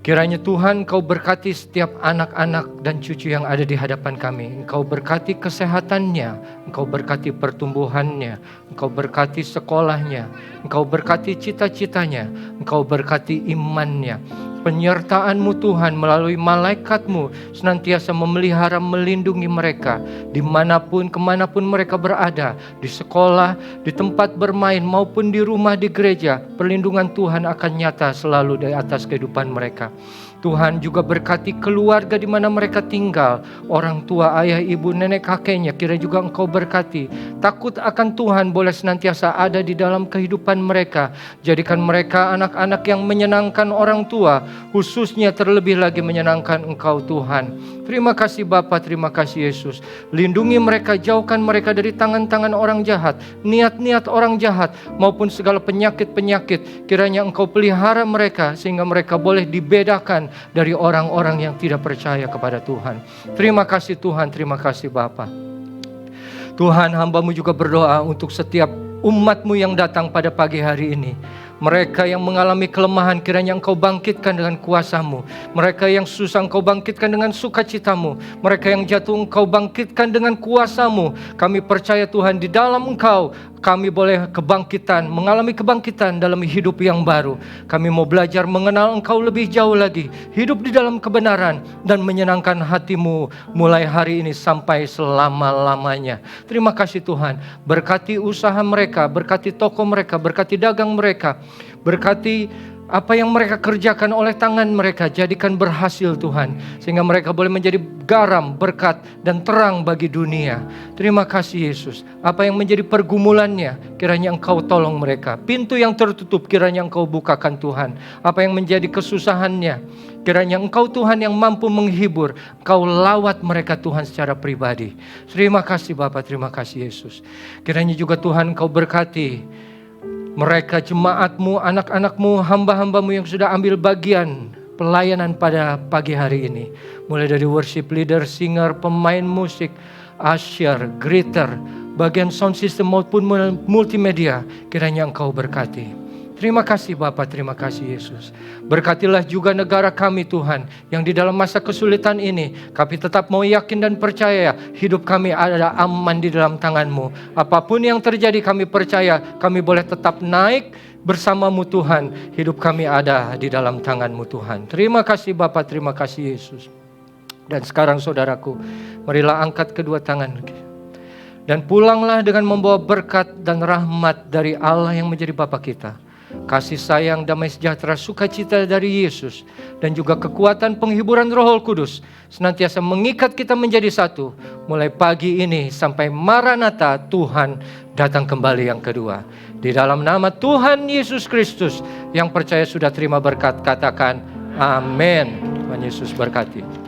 Kiranya Tuhan Engkau berkati setiap anak-anak dan cucu yang ada di hadapan kami. Engkau berkati kesehatannya, Engkau berkati pertumbuhannya, Engkau berkati sekolahnya, Engkau berkati cita-citanya, Engkau berkati imannya. Penyertaan-Mu Tuhan melalui malaikat-Mu senantiasa memelihara, melindungi mereka dimanapun, kemanapun mereka berada, di sekolah, di tempat bermain maupun di rumah, di gereja. Perlindungan Tuhan akan nyata selalu di atas kehidupan mereka. Tuhan juga berkati keluarga di mana mereka tinggal, orang tua, ayah, ibu, nenek, kakeknya, kira juga Engkau berkati. Takut akan Tuhan boleh senantiasa ada di dalam kehidupan mereka. Jadikan mereka anak-anak yang menyenangkan orang tua, khususnya terlebih lagi menyenangkan Engkau Tuhan. Terima kasih Bapa, terima kasih Yesus. Lindungi mereka, jauhkan mereka dari tangan-tangan orang jahat, niat-niat orang jahat, maupun segala penyakit-penyakit. Kiranya Engkau pelihara mereka sehingga mereka boleh dibedakan dari orang-orang yang tidak percaya kepada Tuhan. Terima kasih Tuhan, terima kasih Bapa. Tuhan, hamba-Mu juga berdoa untuk setiap umat-Mu yang datang pada pagi hari ini. Mereka yang mengalami kelemahan, kiranya Engkau bangkitkan dengan kuasa-Mu. Mereka yang susah, Engkau bangkitkan dengan sukacita-Mu. Mereka yang jatuh, Engkau bangkitkan dengan kuasa-Mu. Kami percaya Tuhan, di dalam Engkau kami boleh kebangkitan, mengalami kebangkitan dalam hidup yang baru. Kami mau belajar mengenal Engkau lebih jauh lagi, hidup di dalam kebenaran dan menyenangkan hati-Mu mulai hari ini sampai selama-lamanya. Terima kasih Tuhan, berkati usaha mereka, berkati toko mereka, berkati dagang mereka, berkati apa yang mereka kerjakan oleh tangan mereka, jadikan berhasil Tuhan, sehingga mereka boleh menjadi garam, berkat, dan terang bagi dunia. Terima kasih Yesus. Apa yang menjadi pergumulannya, kiranya Engkau tolong mereka. Pintu yang tertutup, kiranya Engkau bukakan Tuhan. Apa yang menjadi kesusahannya, kiranya Engkau Tuhan yang mampu menghibur. Engkau lawat mereka Tuhan secara pribadi. Terima kasih Bapa, terima kasih Yesus. Kiranya juga Tuhan Engkau berkati mereka, jemaat-Mu, anak-anak-Mu, hamba-hamba-Mu yang sudah ambil bagian pelayanan pada pagi hari ini. Mulai dari worship leader, singer, pemain musik, usher, greeter, bagian sound system maupun multimedia. Kiranya Engkau berkati. Terima kasih Bapa, terima kasih Yesus. Berkatilah juga negara kami Tuhan, yang di dalam masa kesulitan ini kami tetap mau yakin dan percaya hidup kami ada aman di dalam tangan-Mu. Apapun yang terjadi kami percaya kami boleh tetap naik bersama-Mu Tuhan. Hidup kami ada di dalam tangan-Mu Tuhan. Terima kasih Bapa, terima kasih Yesus. Dan sekarang saudaraku, marilah angkat kedua tangan dan pulanglah dengan membawa berkat dan rahmat dari Allah yang menjadi Bapa kita. kasih sayang, damai sejahtera, sukacita dari Yesus, dan juga kekuatan penghiburan Roh Kudus senantiasa mengikat kita menjadi satu, mulai pagi ini sampai Maranatha, Tuhan datang kembali yang kedua. Di dalam nama Tuhan Yesus Kristus, yang percaya sudah terima berkat, katakan amin. Tuhan Yesus berkati.